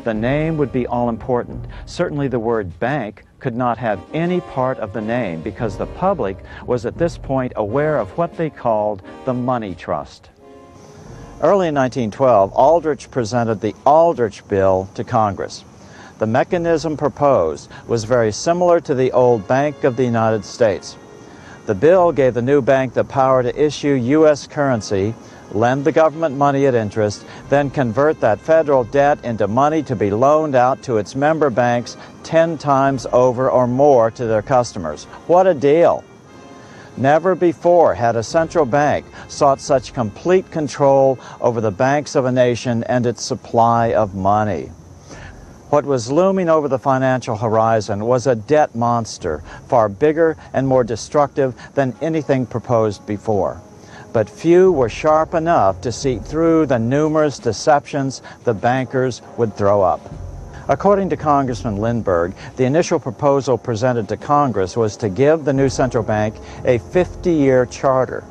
The name would be all-important. Certainly the word bank could not have any part of the name because the public was at this point aware of what they called the money trust. Early in 1912, Aldrich presented the Aldrich Bill to Congress. The mechanism proposed was very similar to the old Bank of the United States. The bill gave the new bank the power to issue U.S. currency, lend the government money at interest, then convert that federal debt into money to be loaned out to its member banks 10 times over or more to their customers. What a deal! Never before had a central bank sought such complete control over the banks of a nation and its supply of money. What was looming over the financial horizon was a debt monster, far bigger and more destructive than anything proposed before. But few were sharp enough to see through the numerous deceptions the bankers would throw up. According to Congressman Lindbergh, the initial proposal presented to Congress was to give the new central bank a 50-year charter.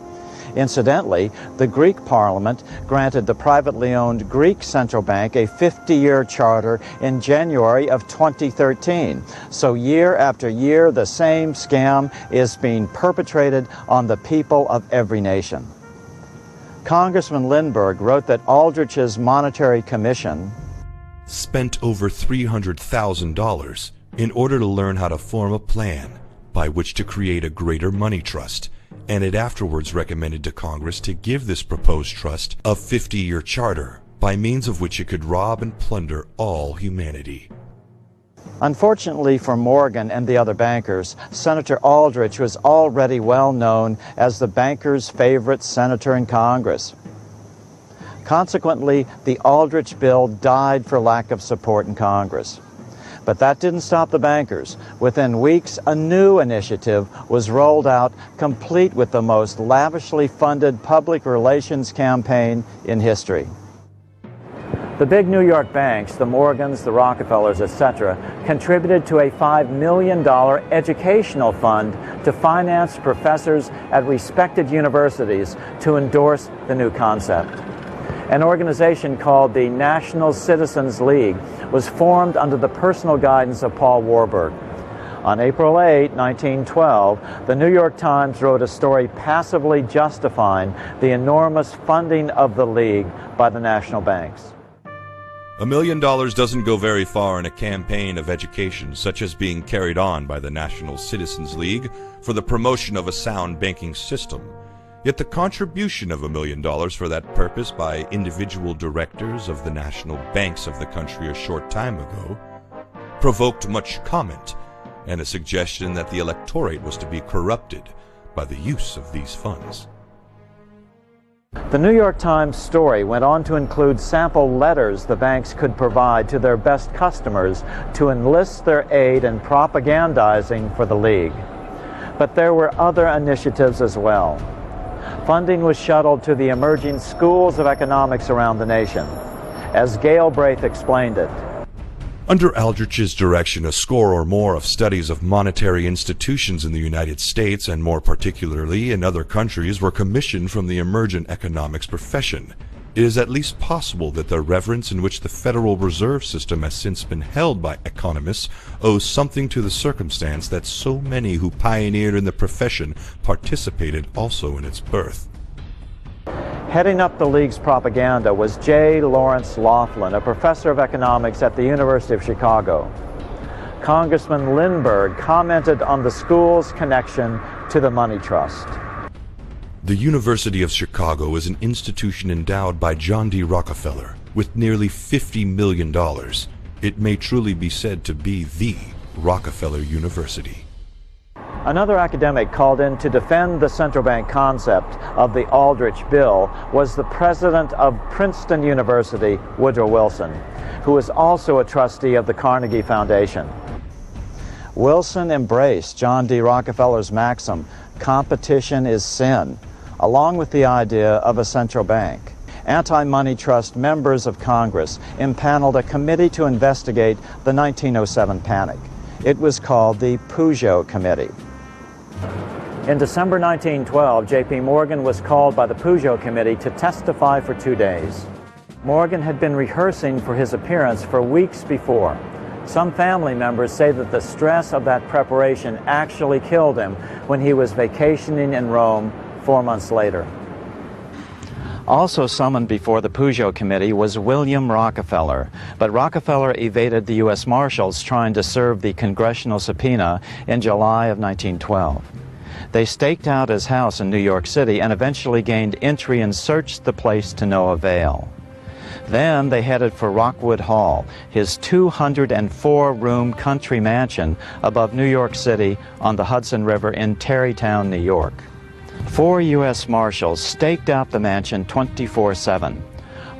Incidentally, the Greek Parliament granted the privately owned Greek Central Bank a 50-year charter in January of 2013. So year after year, the same scam is being perpetrated on the people of every nation. Congressman Lindbergh wrote that Aldrich's Monetary Commission spent over $300,000 in order to learn how to form a plan by which to create a greater money trust, and it afterwards recommended to Congress to give this proposed trust a 50-year charter by means of which it could rob and plunder all humanity. Unfortunately for Morgan and the other bankers, Senator Aldrich was already well known as the bankers' favorite senator in Congress. Consequently, the Aldrich bill died for lack of support in Congress. But that didn't stop the bankers. Within weeks, a new initiative was rolled out, complete with the most lavishly funded public relations campaign in history. The big New York banks, the Morgans, the Rockefellers, etc., contributed to a $5 million educational fund to finance professors at respected universities to endorse the new concept. An organization called the National Citizens League was formed under the personal guidance of Paul Warburg. On April 8, 1912, the New York Times wrote a story passively justifying the enormous funding of the League by the national banks. $1 million doesn't go very far in a campaign of education such as being carried on by the National Citizens League for the promotion of a sound banking system. Yet the contribution of $1 million for that purpose by individual directors of the national banks of the country a short time ago provoked much comment and a suggestion that the electorate was to be corrupted by the use of these funds. The New York Times story went on to include sample letters the banks could provide to their best customers to enlist their aid in propagandizing for the League. But there were other initiatives as well. Funding was shuttled to the emerging schools of economics around the nation. As Gail Braith explained it, under Aldrich's direction, a score or more of studies of monetary institutions in the United States, and more particularly in other countries, were commissioned from the emergent economics profession. It is at least possible that the reverence in which the Federal Reserve System has since been held by economists owes something to the circumstance that so many who pioneered in the profession participated also in its birth. Heading up the League's propaganda was J. Lawrence Laughlin, a professor of economics at the University of Chicago. Congressman Lindbergh commented on the school's connection to the money trust. The University of Chicago is an institution endowed by John D. Rockefeller with nearly $50 million. It may truly be said to be the Rockefeller University. Another academic called in to defend the central bank concept of the Aldrich Bill was the president of Princeton University, Woodrow Wilson, who was also a trustee of the Carnegie Foundation. Wilson embraced John D. Rockefeller's maxim, "Competition is sin," along with the idea of a central bank. Anti-money trust members of Congress impaneled a committee to investigate the 1907 panic. It was called the Peugeot Committee. In December 1912, J.P. Morgan was called by the Peugeot Committee to testify for 2 days. Morgan had been rehearsing for his appearance for weeks before. Some family members say that the stress of that preparation actually killed him when he was vacationing in Rome 4 months later. Also summoned before the Peugeot Committee was William Rockefeller, but Rockefeller evaded the U.S. Marshals trying to serve the congressional subpoena in July of 1912. They staked out his house in New York City and eventually gained entry and searched the place to no avail. Then they headed for Rockwood Hall, his 204-room country mansion above New York City on the Hudson River in Tarrytown, New York. 4 U.S. Marshals staked out the mansion 24/7.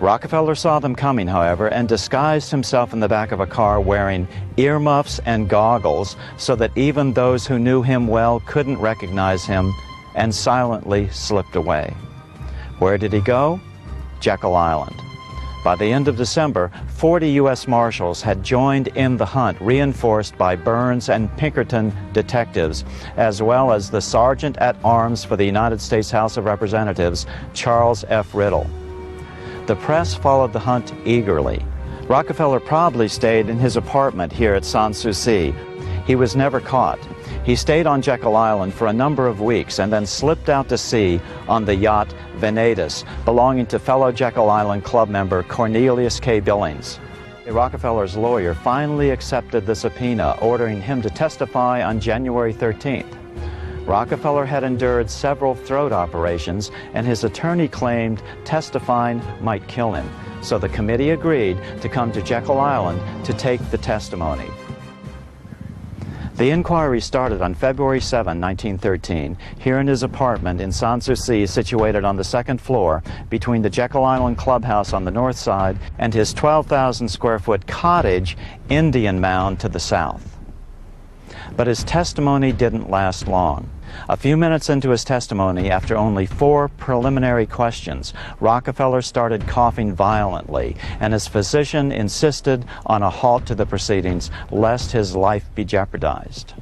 Rockefeller saw them coming, however, and disguised himself in the back of a car wearing earmuffs and goggles so that even those who knew him well couldn't recognize him, and silently slipped away. Where did he go? Jekyll Island. By the end of December, 40 U.S. Marshals had joined in the hunt, reinforced by Burns and Pinkerton detectives, as well as the Sergeant-at-Arms for the United States House of Representatives, Charles F. Riddle. The press followed the hunt eagerly. Rockefeller probably stayed in his apartment here at Sans Souci. He was never caught. He stayed on Jekyll Island for a number of weeks and then slipped out to sea on the yacht Venatus, belonging to fellow Jekyll Island club member Cornelius K. Billings. Rockefeller's lawyer finally accepted the subpoena, ordering him to testify on January 13th. Rockefeller had endured several throat operations, and his attorney claimed testifying might kill him, so the committee agreed to come to Jekyll Island to take the testimony. The inquiry started on February 7, 1913, here in his apartment in Sans Souci, situated on the second floor between the Jekyll Island clubhouse on the north side and his 12,000-square-foot cottage, Indian Mound, to the south. But his testimony didn't last long. A few minutes into his testimony, after only 4 preliminary questions, Rockefeller started coughing violently, and his physician insisted on a halt to the proceedings lest his life be jeopardized.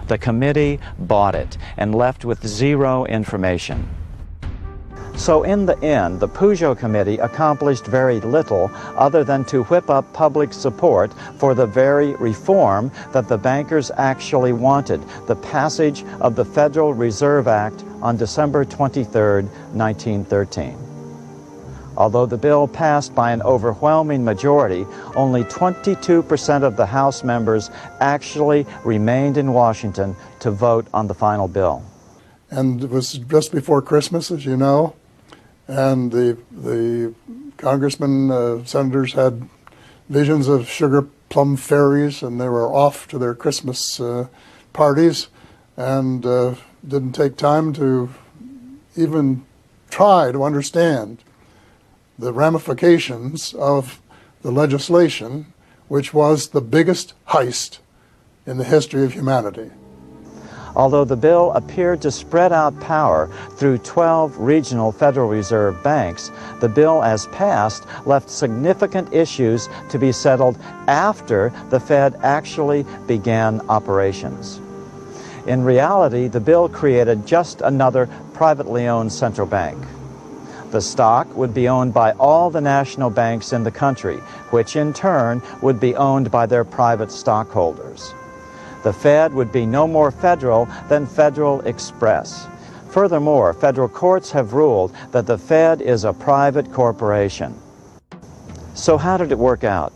The committee bought it and left with 0 information. So in the end, the Peugeot Committee accomplished very little other than to whip up public support for the very reform that the bankers actually wanted, the passage of the Federal Reserve Act on December 23, 1913. Although the bill passed by an overwhelming majority, only 22% of the House members actually remained in Washington to vote on the final bill. And it was just before Christmas, as you know, and the congressmen, senators had visions of sugar plum fairies, and they were off to their Christmas parties, and didn't take time to even try to understand the ramifications of the legislation, which was the biggest heist in the history of humanity. Although the bill appeared to spread out power through 12 regional Federal Reserve banks, the bill as passed left significant issues to be settled after the Fed actually began operations. In reality, the bill created just another privately owned central bank. The stock would be owned by all the national banks in the country, which in turn would be owned by their private stockholders. The Fed would be no more federal than Federal Express. Furthermore, federal courts have ruled that the Fed is a private corporation. So how did it work out?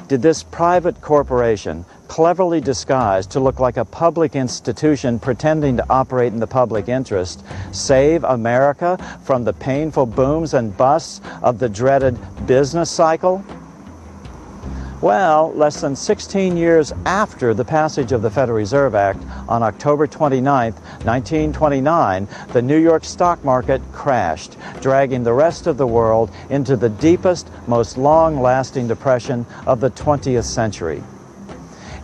Did this private corporation, cleverly disguised to look like a public institution pretending to operate in the public interest, save America from the painful booms and busts of the dreaded business cycle? Well, less than 16 years after the passage of the Federal Reserve Act on October 29, 1929, the New York stock market crashed, dragging the rest of the world into the deepest, most long-lasting depression of the 20th century.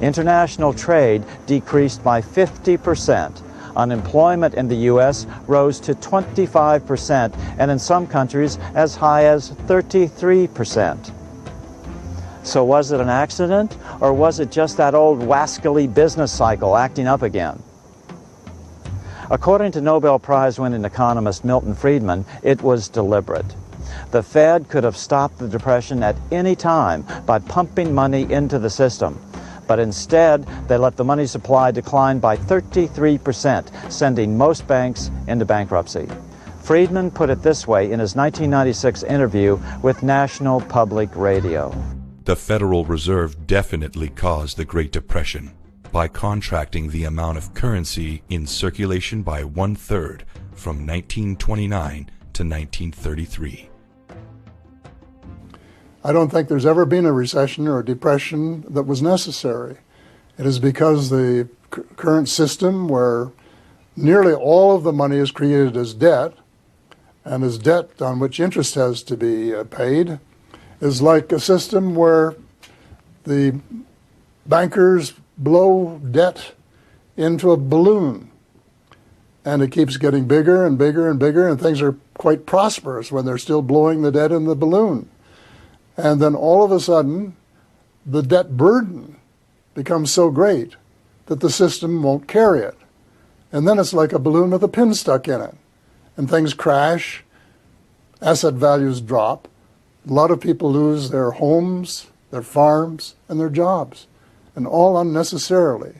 International trade decreased by 50%. Unemployment in the U.S. rose to 25%, and in some countries as high as 33%. So was it an accident, or was it just that old wascally business cycle acting up again? According to Nobel Prize-winning economist Milton Friedman, it was deliberate. The Fed could have stopped the Depression at any time by pumping money into the system. But instead, they let the money supply decline by 33%, sending most banks into bankruptcy. Friedman put it this way in his 1996 interview with National Public Radio. The Federal Reserve definitely caused the Great Depression by contracting the amount of currency in circulation by 1/3 from 1929 to 1933. I don't think there's ever been a recession or a depression that was necessary. It is because the current system, where nearly all of the money is created as debt, and as debt on which interest has to be paid, is like a system where the bankers blow debt into a balloon, and it keeps getting bigger and bigger and bigger, and things are quite prosperous when they're still blowing the debt in the balloon. And then all of a sudden, the debt burden becomes so great that the system won't carry it. And then it's like a balloon with a pin stuck in it. And things crash, asset values drop. A lot of people lose their homes, their farms, and their jobs, and all unnecessarily.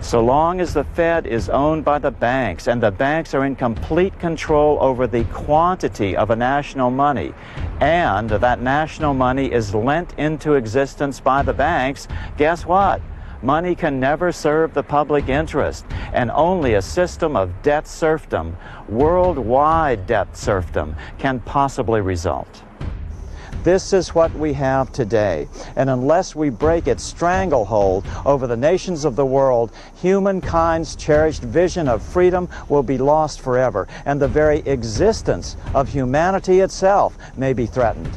So long as the Fed is owned by the banks, and the banks are in complete control over the quantity of a national money, and that national money is lent into existence by the banks, guess what? Money can never serve the public interest, and only a system of debt serfdom, worldwide debt serfdom, can possibly result. This is what we have today, and unless we break its stranglehold over the nations of the world, humankind's cherished vision of freedom will be lost forever, and the very existence of humanity itself may be threatened.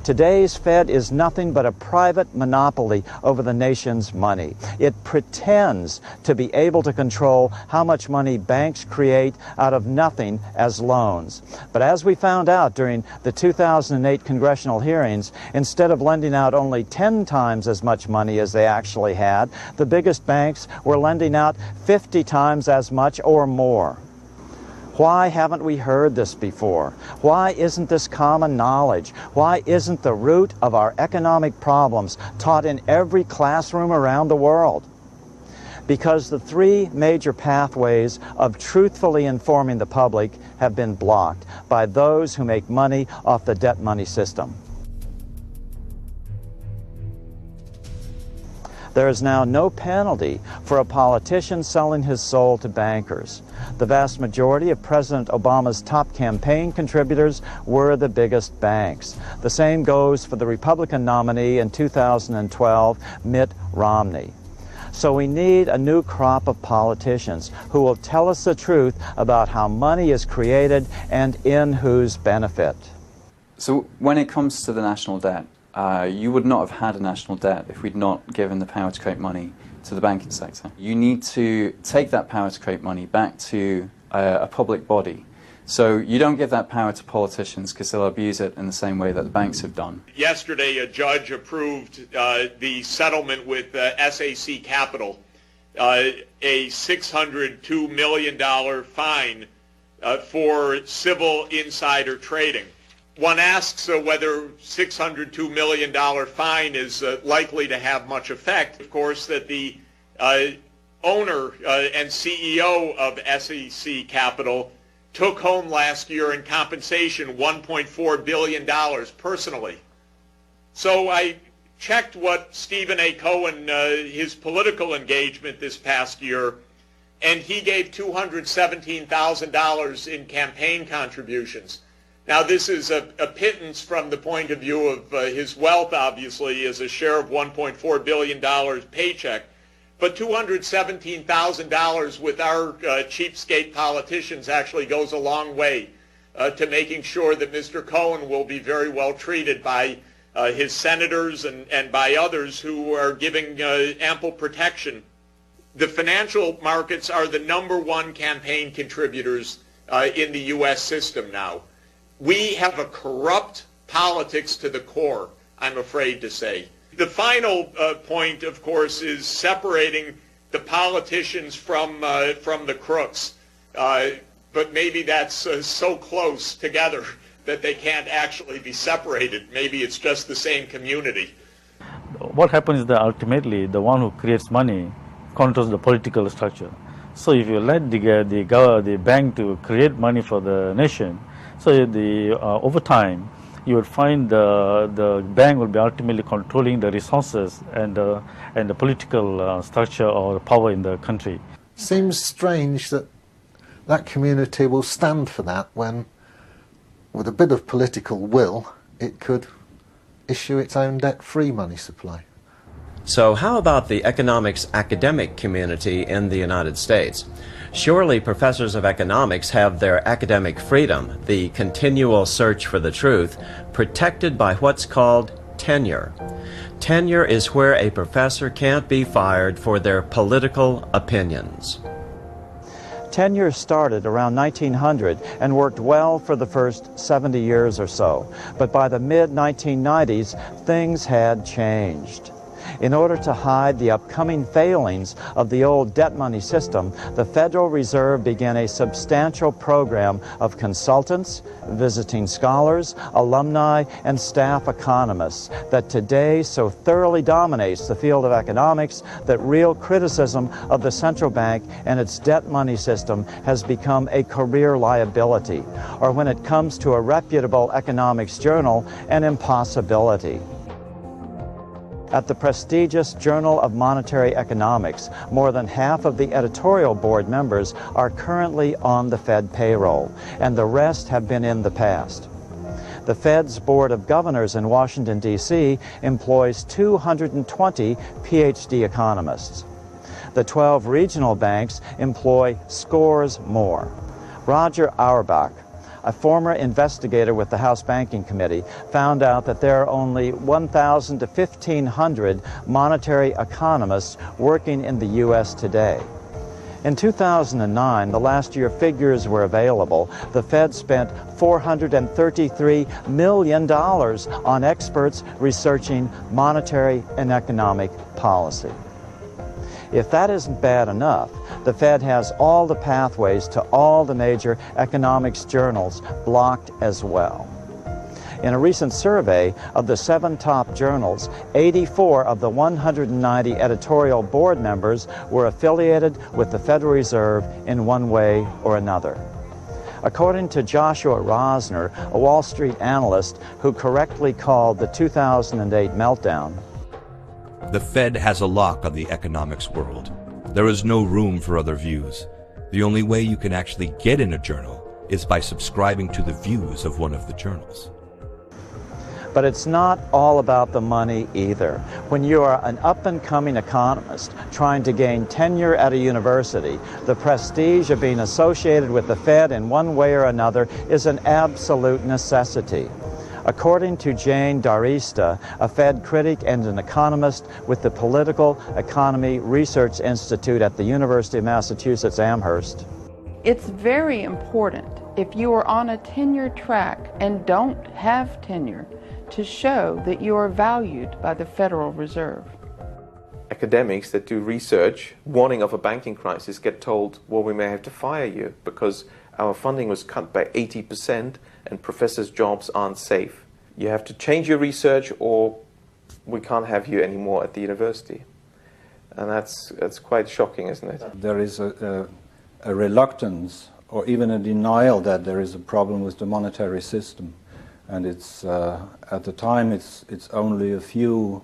Today's Fed is nothing but a private monopoly over the nation's money. It pretends to be able to control how much money banks create out of nothing as loans. But as we found out during the 2008 congressional hearings, instead of lending out only 10 times as much money as they actually had, the biggest banks were lending out 50 times as much or more. Why haven't we heard this before? Why isn't this common knowledge? Why isn't the root of our economic problems taught in every classroom around the world? Because the three major pathways of truthfully informing the public have been blocked by those who make money off the debt money system. There is now no penalty for a politician selling his soul to bankers. The vast majority of President Obama's top campaign contributors were the biggest banks. The same goes for the Republican nominee in 2012, Mitt Romney. So we need a new crop of politicians who will tell us the truth about how money is created and in whose benefit. So when it comes to the national debt, you would not have had a national debt if we'd not given the power to create money to the banking sector. You need to take that power to create money back to a public body. So you don't give that power to politicians because they'll abuse it in the same way that the banks have done. Yesterday, a judge approved the settlement with SAC Capital, a $602 million fine for civil insider trading. One asks whether $602 million fine is likely to have much effect. Of course, that the owner and CEO of SAC Capital took home last year in compensation $1.4 billion personally. So I checked what Stephen A. Cohen, his political engagement this past year, and he gave $217,000 in campaign contributions. Now, this is a pittance from the point of view of his wealth, obviously, as a share of $1.4 billion paycheck. But $217,000 with our cheapskate politicians actually goes a long way to making sure that Mr. Cohen will be very well treated by his senators and by others who are giving ample protection. The financial markets are the #1 campaign contributors in the U.S. system now. We have a corrupt politics to the core, I'm afraid to say. The final point, of course, is separating the politicians from the crooks. But maybe that's so close together that they can't actually be separated. Maybe it's just the same community. What happens is that ultimately the one who creates money controls the political structure. So if you let the bank to create money for the nation, so over time, you would find the bank will be ultimately controlling the resources and the political structure or power in the country. Seems strange that that community will stand for that when, with a bit of political will, it could issue its own debt-free money supply. So how about the economics academic community in the United States? Surely professors of economics have their academic freedom, the continual search for the truth, protected by what's called tenure. Tenure is where a professor can't be fired for their political opinions. Tenure started around 1900 and worked well for the first 70 years or so. But by the mid-1990s, things had changed. In order to hide the upcoming failings of the old debt money system, the Federal Reserve began a substantial program of consultants, visiting scholars, alumni, and staff economists that today so thoroughly dominates the field of economics that real criticism of the central bank and its debt money system has become a career liability, or when it comes to a reputable economics journal, an impossibility. At the prestigious Journal of Monetary Economics, more than half of the editorial board members are currently on the Fed payroll, and the rest have been in the past. The Fed's Board of Governors in Washington, D.C. employs 220 PhD economists. The 12 regional banks employ scores more. Roger Auerbach, a former investigator with the House Banking Committee, found out that there are only 1,000 to 1,500 monetary economists working in the U.S. today. In 2009, the last year figures were available, the Fed spent $433 million on experts researching monetary and economic policy. If that isn't bad enough, the Fed has all the pathways to all the major economics journals blocked as well. In a recent survey of the 7 top journals, 84 of the 190 editorial board members were affiliated with the Federal Reserve in one way or another. According to Joshua Rosner, a Wall Street analyst who correctly called the 2008 meltdown, the Fed has a lock on the economics world. There is no room for other views. The only way you can actually get in a journal is by subscribing to the views of one of the journals. But it's not all about the money either. When you are an up-and-coming economist trying to gain tenure at a university, the prestige of being associated with the Fed in one way or another is an absolute necessity. According to Jane Darista, a Fed critic and an economist with the Political Economy Research Institute at the University of Massachusetts Amherst, it's very important, if you are on a tenure track and don't have tenure, to show that you are valued by the Federal Reserve. Academics that do research, warning of a banking crisis, get told, well, we may have to fire you because our funding was cut by 80% and professors' jobs aren't safe. You have to change your research or we can't have you anymore at the university. And that's quite shocking, isn't it? There is a reluctance or even a denial that there is a problem with the monetary system. And it's at the time it's only a few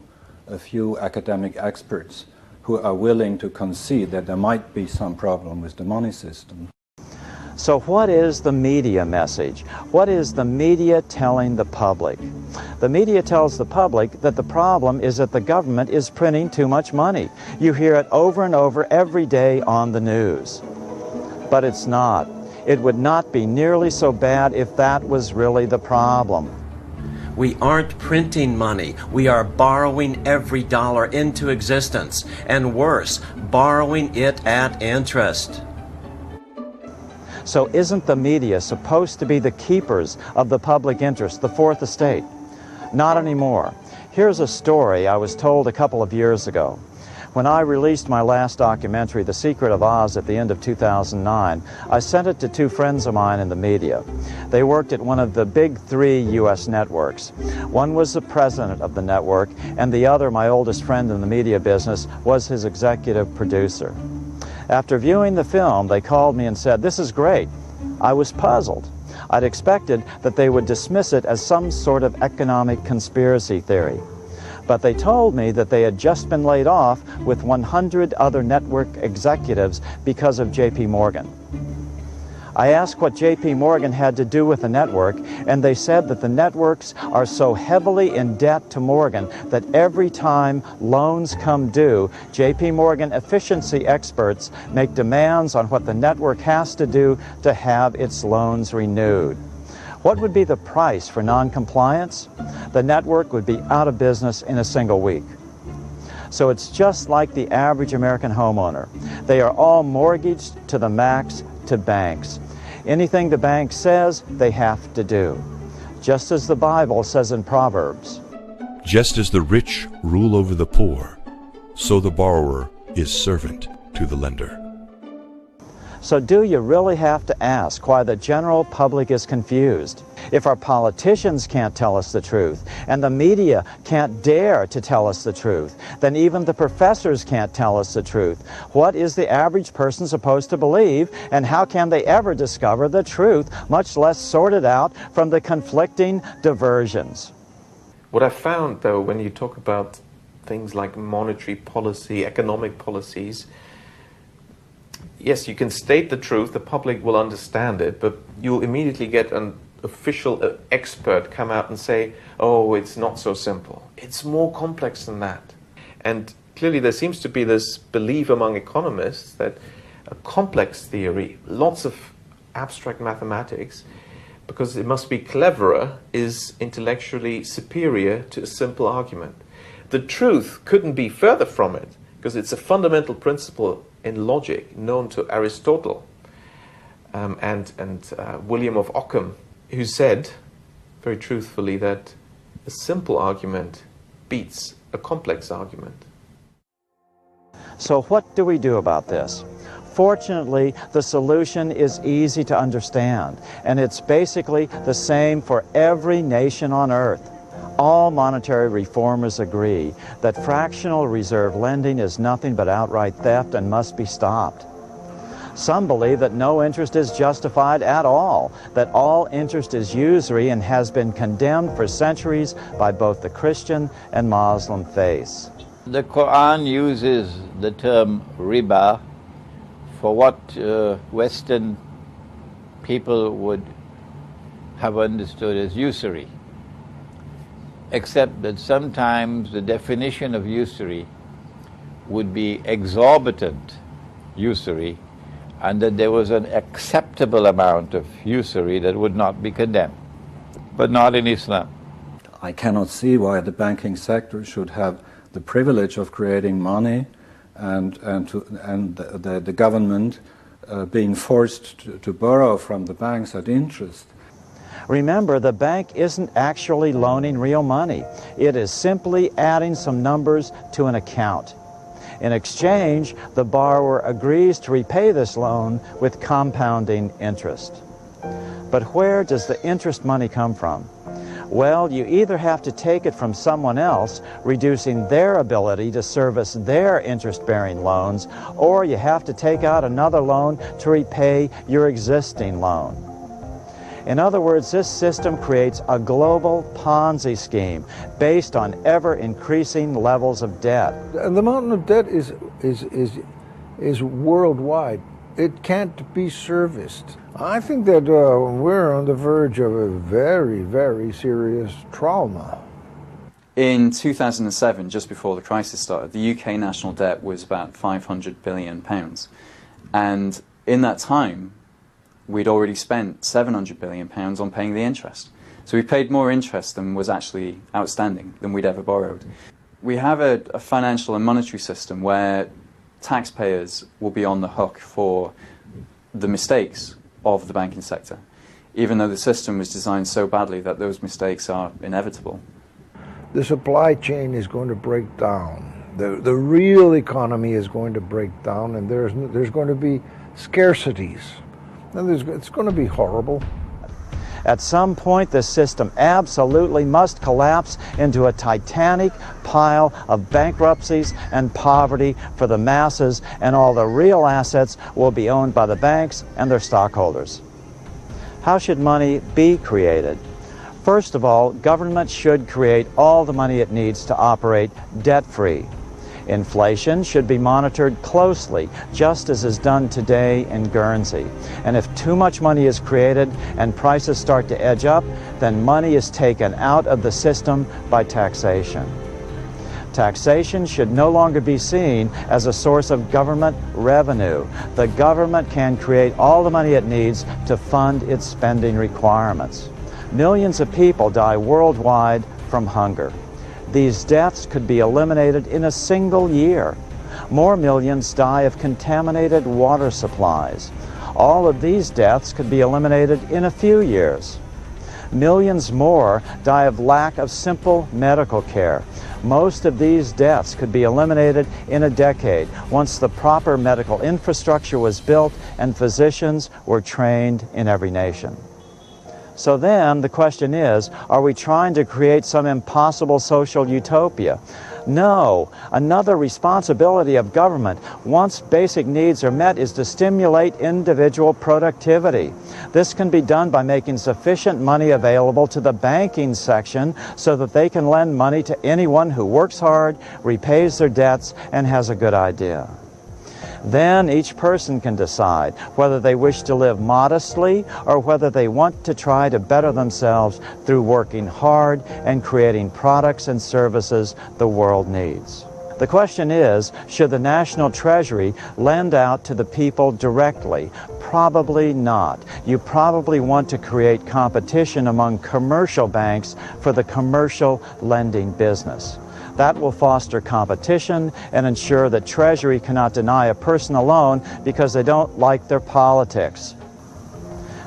academic experts who are willing to concede that there might be some problem with the money system. So what is the media message? What is the media telling the public? The media tells the public that the problem is that the government is printing too much money. You hear it over and over every day on the news. But it's not. It would not be nearly so bad if that was really the problem. We aren't printing money. We are borrowing every dollar into existence. And worse, borrowing it at interest. So isn't the media supposed to be the keepers of the public interest, the fourth estate? Not anymore. Here's a story I was told a couple of years ago. When I released my last documentary, The Secret of Oz, at the end of 2009, I sent it to 2 friends of mine in the media. They worked at one of the big 3 U.S. networks. One was the president of the network, and the other, my oldest friend in the media business, was his executive producer. After viewing the film, they called me and said, "This is great." I was puzzled. I'd expected that they would dismiss it as some sort of economic conspiracy theory. But they told me that they had just been laid off with 100 other network executives because of J.P. Morgan. I asked what J.P. Morgan had to do with the network, and they said that the networks are so heavily in debt to Morgan that every time loans come due, J.P. Morgan efficiency experts make demands on what the network has to do to have its loans renewed. What would be the price for non-compliance? The network would be out of business in a single week. So it's just like the average American homeowner. They are all mortgaged to the max to banks. Anything the bank says, they have to do. Just as the Bible says in Proverbs. Just as the rich rule over the poor, so the borrower is servant to the lender. So do you really have to ask why the general public is confused? If our politicians can't tell us the truth, and the media can't dare to tell us the truth, then even the professors can't tell us the truth. What is the average person supposed to believe, and how can they ever discover the truth, much less sort it out from the conflicting diversions? What I found, though, when you talk about things like monetary policy, economic policies, yes, you can state the truth, the public will understand it, but you'll immediately get an official expert come out and say, oh, it's not so simple. It's more complex than that. And clearly there seems to be this belief among economists that a complex theory, lots of abstract mathematics, because it must be cleverer, is intellectually superior to a simple argument. The truth couldn't be further from it, because it's a fundamental principle in logic known to Aristotle and William of Ockham, who said, very truthfully, that a simple argument beats a complex argument. So what do we do about this? Fortunately, the solution is easy to understand, and it's basically the same for every nation on earth. All monetary reformers agree that fractional reserve lending is nothing but outright theft and must be stopped. Some believe that no interest is justified at all, that all interest is usury and has been condemned for centuries by both the Christian and Muslim faiths. The Quran uses the term riba for what Western people would have understood as usury, except that sometimes the definition of usury would be exorbitant usury, and that there was an acceptable amount of usury that would not be condemned, but not in Islam. I cannot see why the banking sector should have the privilege of creating money and the government being forced to borrow from the banks at interest. Remember, the bank isn't actually loaning real money. It is simply adding some numbers to an account. In exchange, the borrower agrees to repay this loan with compounding interest. But where does the interest money come from? Well, you either have to take it from someone else, reducing their ability to service their interest-bearing loans, or you have to take out another loan to repay your existing loan. In other words, this system creates a global Ponzi scheme based on ever-increasing levels of debt. The mountain of debt is worldwide. It can't be serviced. I think that we're on the verge of a very, very serious trauma. In 2007, just before the crisis started, the UK national debt was about £500 billion. And in that time, we'd already spent £700 billion on paying the interest. So we paid more interest than was actually outstanding, than we'd ever borrowed. We have a financial and monetary system where taxpayers will be on the hook for the mistakes of the banking sector, even though the system was designed so badly that those mistakes are inevitable. The supply chain is going to break down. The real economy is going to break down, and there's going to be scarcities. And it's going to be horrible. At some point, this system absolutely must collapse into a titanic pile of bankruptcies and poverty for the masses, and all the real assets will be owned by the banks and their stockholders. How should money be created? First of all, government should create all the money it needs to operate debt-free. Inflation should be monitored closely, just as is done today in Guernsey. And if too much money is created and prices start to edge up, then money is taken out of the system by taxation. Taxation should no longer be seen as a source of government revenue. The government can create all the money it needs to fund its spending requirements. Millions of people die worldwide from hunger. These deaths could be eliminated in a single year. More millions die of contaminated water supplies. All of these deaths could be eliminated in a few years. Millions more die of lack of simple medical care. Most of these deaths could be eliminated in a decade once the proper medical infrastructure was built and physicians were trained in every nation. So then the question is, are we trying to create some impossible social utopia? No. Another responsibility of government, once basic needs are met, is to stimulate individual productivity. This can be done by making sufficient money available to the banking section so that they can lend money to anyone who works hard, repays their debts, and has a good idea. Then each person can decide whether they wish to live modestly or whether they want to try to better themselves through working hard and creating products and services the world needs. The question is, should the National Treasury lend out to the people directly? Probably not. You probably want to create competition among commercial banks for the commercial lending business. That will foster competition and ensure that Treasury cannot deny a person a loan because they don't like their politics.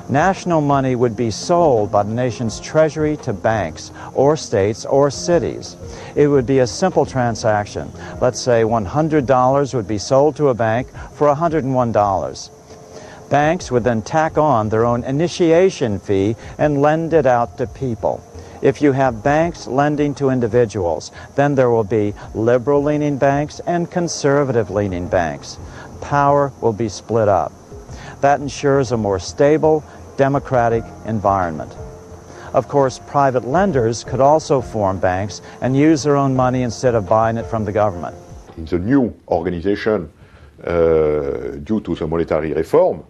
National money would be sold by the nation's treasury to banks or states or cities. It would be a simple transaction. Let's say $100 would be sold to a bank for $101. Banks would then tack on their own initiation fee and lend it out to people. If you have banks lending to individuals, then there will be liberal-leaning banks and conservative-leaning banks. Power will be split up. That ensures a more stable, democratic environment. Of course, private lenders could also form banks and use their own money instead of buying it from the government. In the new organization, due to the monetary reform,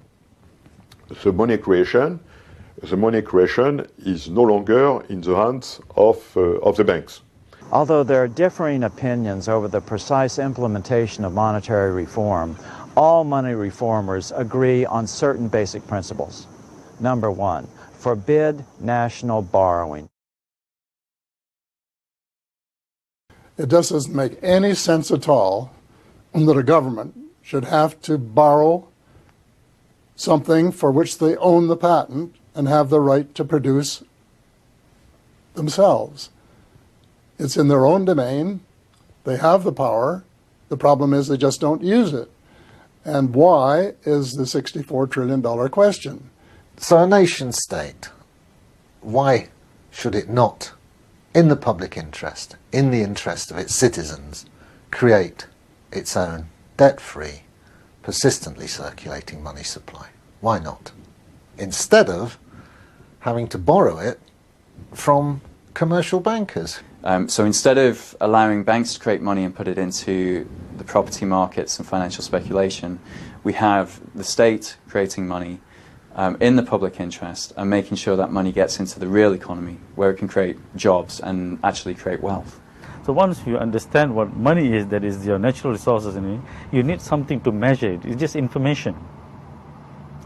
the money creation is no longer in the hands of the banks. Although there are differing opinions over the precise implementation of monetary reform, all money reformers agree on certain basic principles. Number one, forbid national borrowing. It just doesn't make any sense at all that a government should have to borrow something for which they own the patent and have the right to produce themselves. It's in their own domain. They have the power. The problem is they just don't use it. And why is the $64 trillion question. So a nation state, why should it not, in the public interest, in the interest of its citizens, create its own debt-free, persistently circulating money supply? Why not? Instead of having to borrow it from commercial bankers. So instead of allowing banks to create money and put it into the property markets and financial speculation, we have the state creating money in the public interest and making sure that money gets into the real economy where it can create jobs and actually create wealth. So once you understand what money is, that is your natural resources in it, you need something to measure it. It's just information.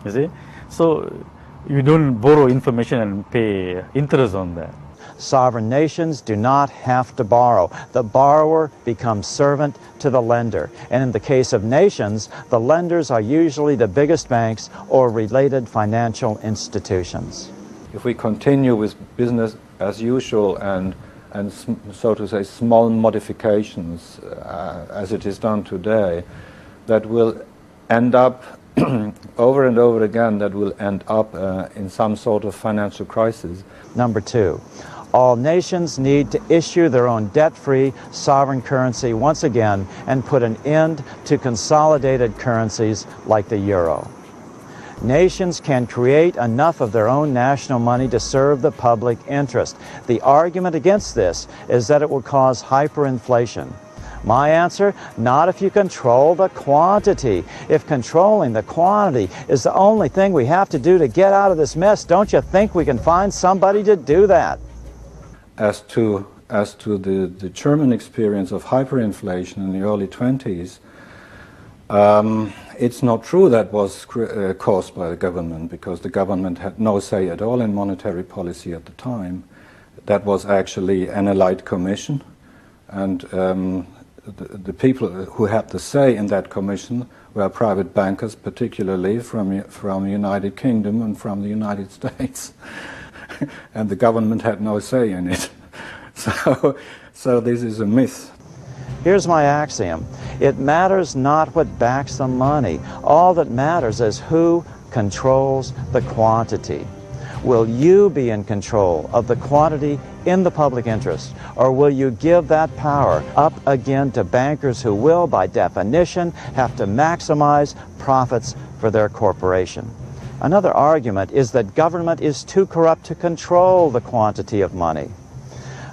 You see? So you don't borrow information and pay interest on that. Sovereign nations do not have to borrow. The borrower becomes servant to the lender. And in the case of nations, the lenders are usually the biggest banks or related financial institutions. If we continue with business as usual and so to say small modifications as it is done today, that will end up over and over again, that will end up in some sort of financial crisis. Number two, all nations need to issue their own debt-free sovereign currency once again and put an end to consolidated currencies like the euro. Nations can create enough of their own national money to serve the public interest. The argument against this is that it will cause hyperinflation. My answer, not if you control the quantity. If controlling the quantity is the only thing we have to do to get out of this mess, don't you think we can find somebody to do that? As to the German experience of hyperinflation in the early 20s, it's not true that was caused by the government, because the government had no say at all in monetary policy at the time. That was actually an elite commission, and the people who had the say in that commission were private bankers, particularly from the United Kingdom and from the United States. And the government had no say in it. So this is a myth. Here's my axiom. It matters not what backs the money. All that matters is who controls the quantity. Will you be in control of the quantity in the public interest, or will you give that power up again to bankers who will, by definition, have to maximize profits for their corporation? Another argument is that government is too corrupt to control the quantity of money.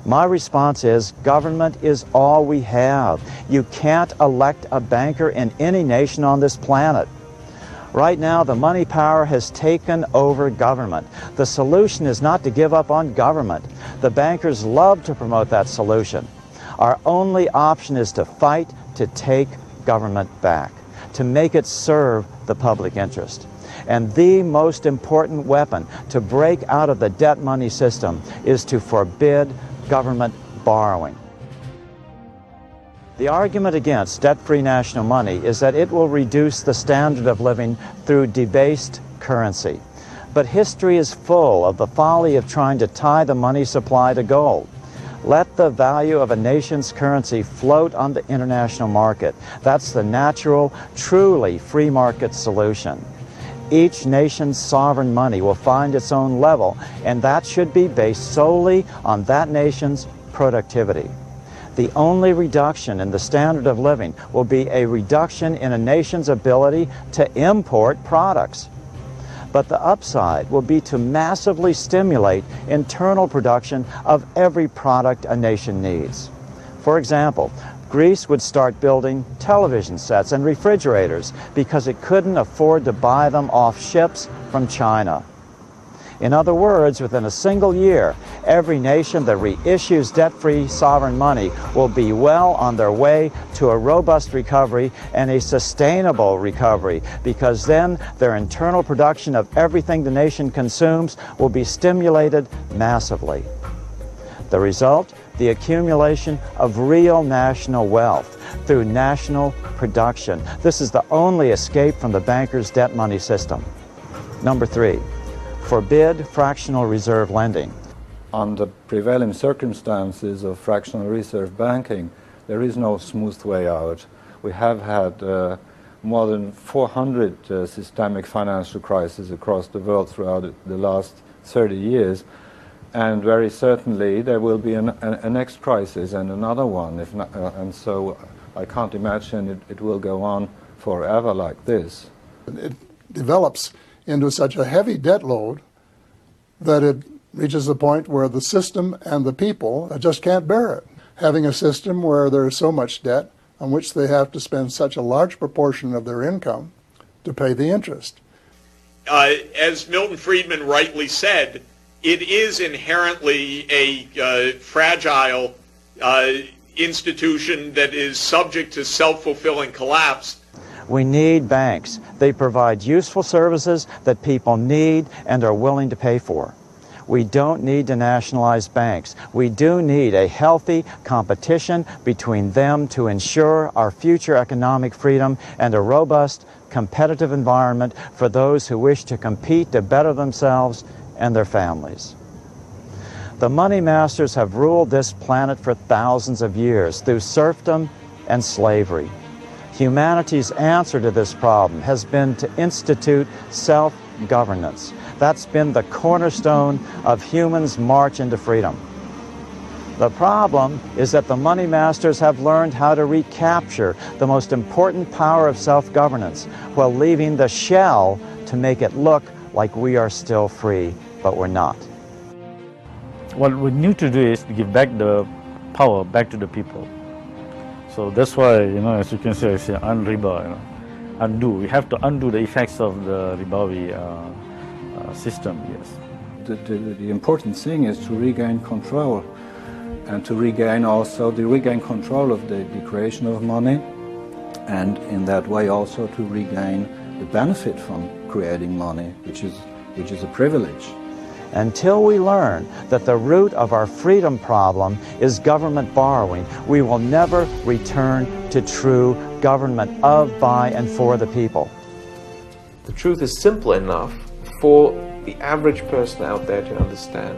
My response is, government is all we have. You can't elect a banker in any nation on this planet. Right now, the money power has taken over government. The solution is not to give up on government. The bankers love to promote that solution. Our only option is to fight to take government back, to make it serve the public interest. And the most important weapon to break out of the debt money system is to forbid government borrowing. The argument against debt-free national money is that it will reduce the standard of living through debased currency. But history is full of the folly of trying to tie the money supply to gold. Let the value of a nation's currency float on the international market. That's the natural, truly free market solution. Each nation's sovereign money will find its own level, and that should be based solely on that nation's productivity. The only reduction in the standard of living will be a reduction in a nation's ability to import products. But the upside will be to massively stimulate internal production of every product a nation needs. For example, Greece would start building television sets and refrigerators because it couldn't afford to buy them off ships from China. In other words, within a single year, every nation that reissues debt-free sovereign money will be well on their way to a robust recovery and a sustainable recovery, because then their internal production of everything the nation consumes will be stimulated massively. The result? The accumulation of real national wealth through national production. This is the only escape from the bankers' debt money system. Number 3. Forbid fractional reserve lending. Under prevailing circumstances of fractional reserve banking, there is no smooth way out. We have had more than 400 systemic financial crises across the world throughout the last 30 years, and very certainly there will be a next crisis and another one, if not, and so I can't imagine it will go on forever like this. It develops into such a heavy debt load that it reaches a point where the system and the people just can't bear it. Having a system where there is so much debt on which they have to spend such a large proportion of their income to pay the interest. As Milton Friedman rightly said, it is inherently a fragile institution that is subject to self-fulfilling collapse. We need banks. They provide useful services that people need and are willing to pay for. We don't need to nationalize banks. We do need a healthy competition between them to ensure our future economic freedom and a robust, competitive environment for those who wish to compete to better themselves and their families. The money masters have ruled this planet for thousands of years through serfdom and slavery. Humanity's answer to this problem has been to institute self-governance. That's been the cornerstone of humans' march into freedom. The problem is that the money masters have learned how to recapture the most important power of self-governance while leaving the shell to make it look like we are still free, but we're not. What we need to do is to give back the power back to the people. So that's why, as you can see, I say unriba, undo. We have to undo the effects of the ribawi system, yes. The important thing is to regain control, and to regain control of the creation of money, and in that way also to regain the benefit from creating money, which is a privilege. Until we learn that the root of our freedom problem is government borrowing, we will never return to true government of, by, and for the people. The truth is simple enough for the average person out there to understand,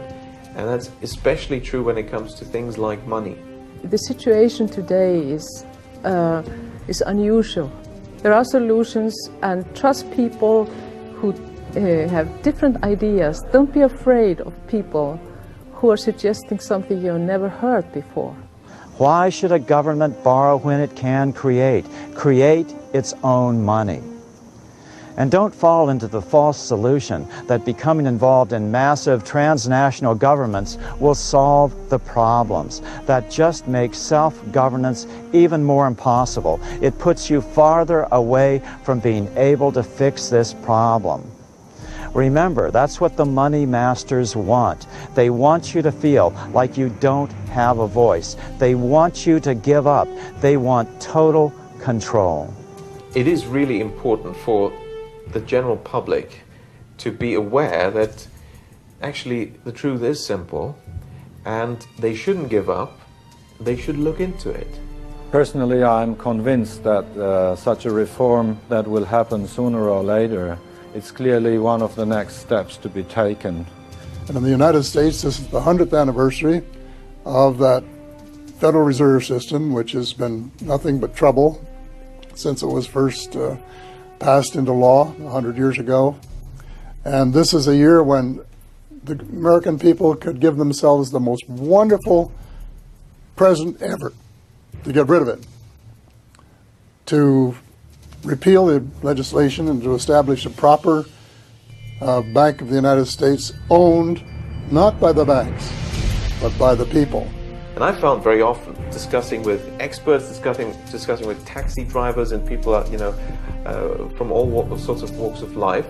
and that's especially true when it comes to things like money. The situation today is unusual. There are solutions, and trust people who have different ideas. Don't be afraid of people who are suggesting something you've never heard before. Why should a government borrow when it can create its own money? And don't fall into the false solution that becoming involved in massive transnational governments will solve the problems. That just makes self-governance even more impossible. It puts you farther away from being able to fix this problem. Remember, that's what the money masters want. They want you to feel like you don't have a voice. They want you to give up. They want total control. It is really important for the general public to be aware that actually the truth is simple and they shouldn't give up. They should look into it. Personally, I'm convinced that such a reform that will happen sooner or later it's clearly one of the next steps to be taken. And in the United States, this is the 100th anniversary of that Federal Reserve System, which has been nothing but trouble since it was first passed into law 100 years ago. And this is a year when the American people could give themselves the most wonderful present ever to get rid of it, to repeal the legislation and to establish a proper Bank of the United States owned not by the banks, but by the people. And I found very often discussing with experts, discussing with taxi drivers and people, from all sorts of walks of life,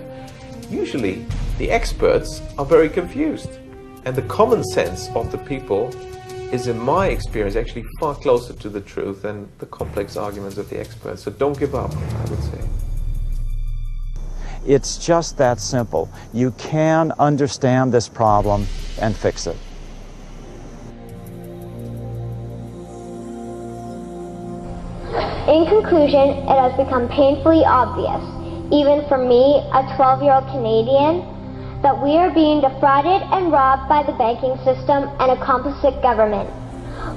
usually the experts are very confused. And the common sense of the people is, in my experience, actually far closer to the truth than the complex arguments of the experts. So don't give up, I would say. It's just that simple. You can understand this problem and fix it. In conclusion, it has become painfully obvious, even for me, a 12-year-old Canadian, that we are being defrauded and robbed by the banking system and a complicit government.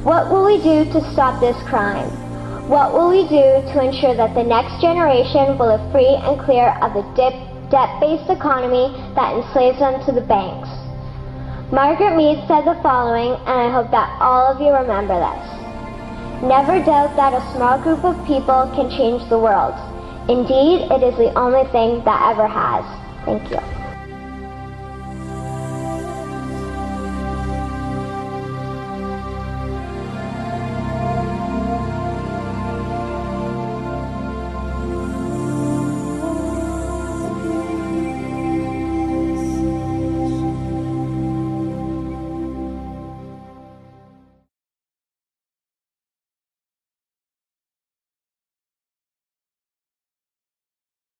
What will we do to stop this crime? What will we do to ensure that the next generation will live free and clear of the debt-based economy that enslaves them to the banks? Margaret Mead said the following, and I hope that all of you remember this. Never doubt that a small group of people can change the world. Indeed, it is the only thing that ever has. Thank you.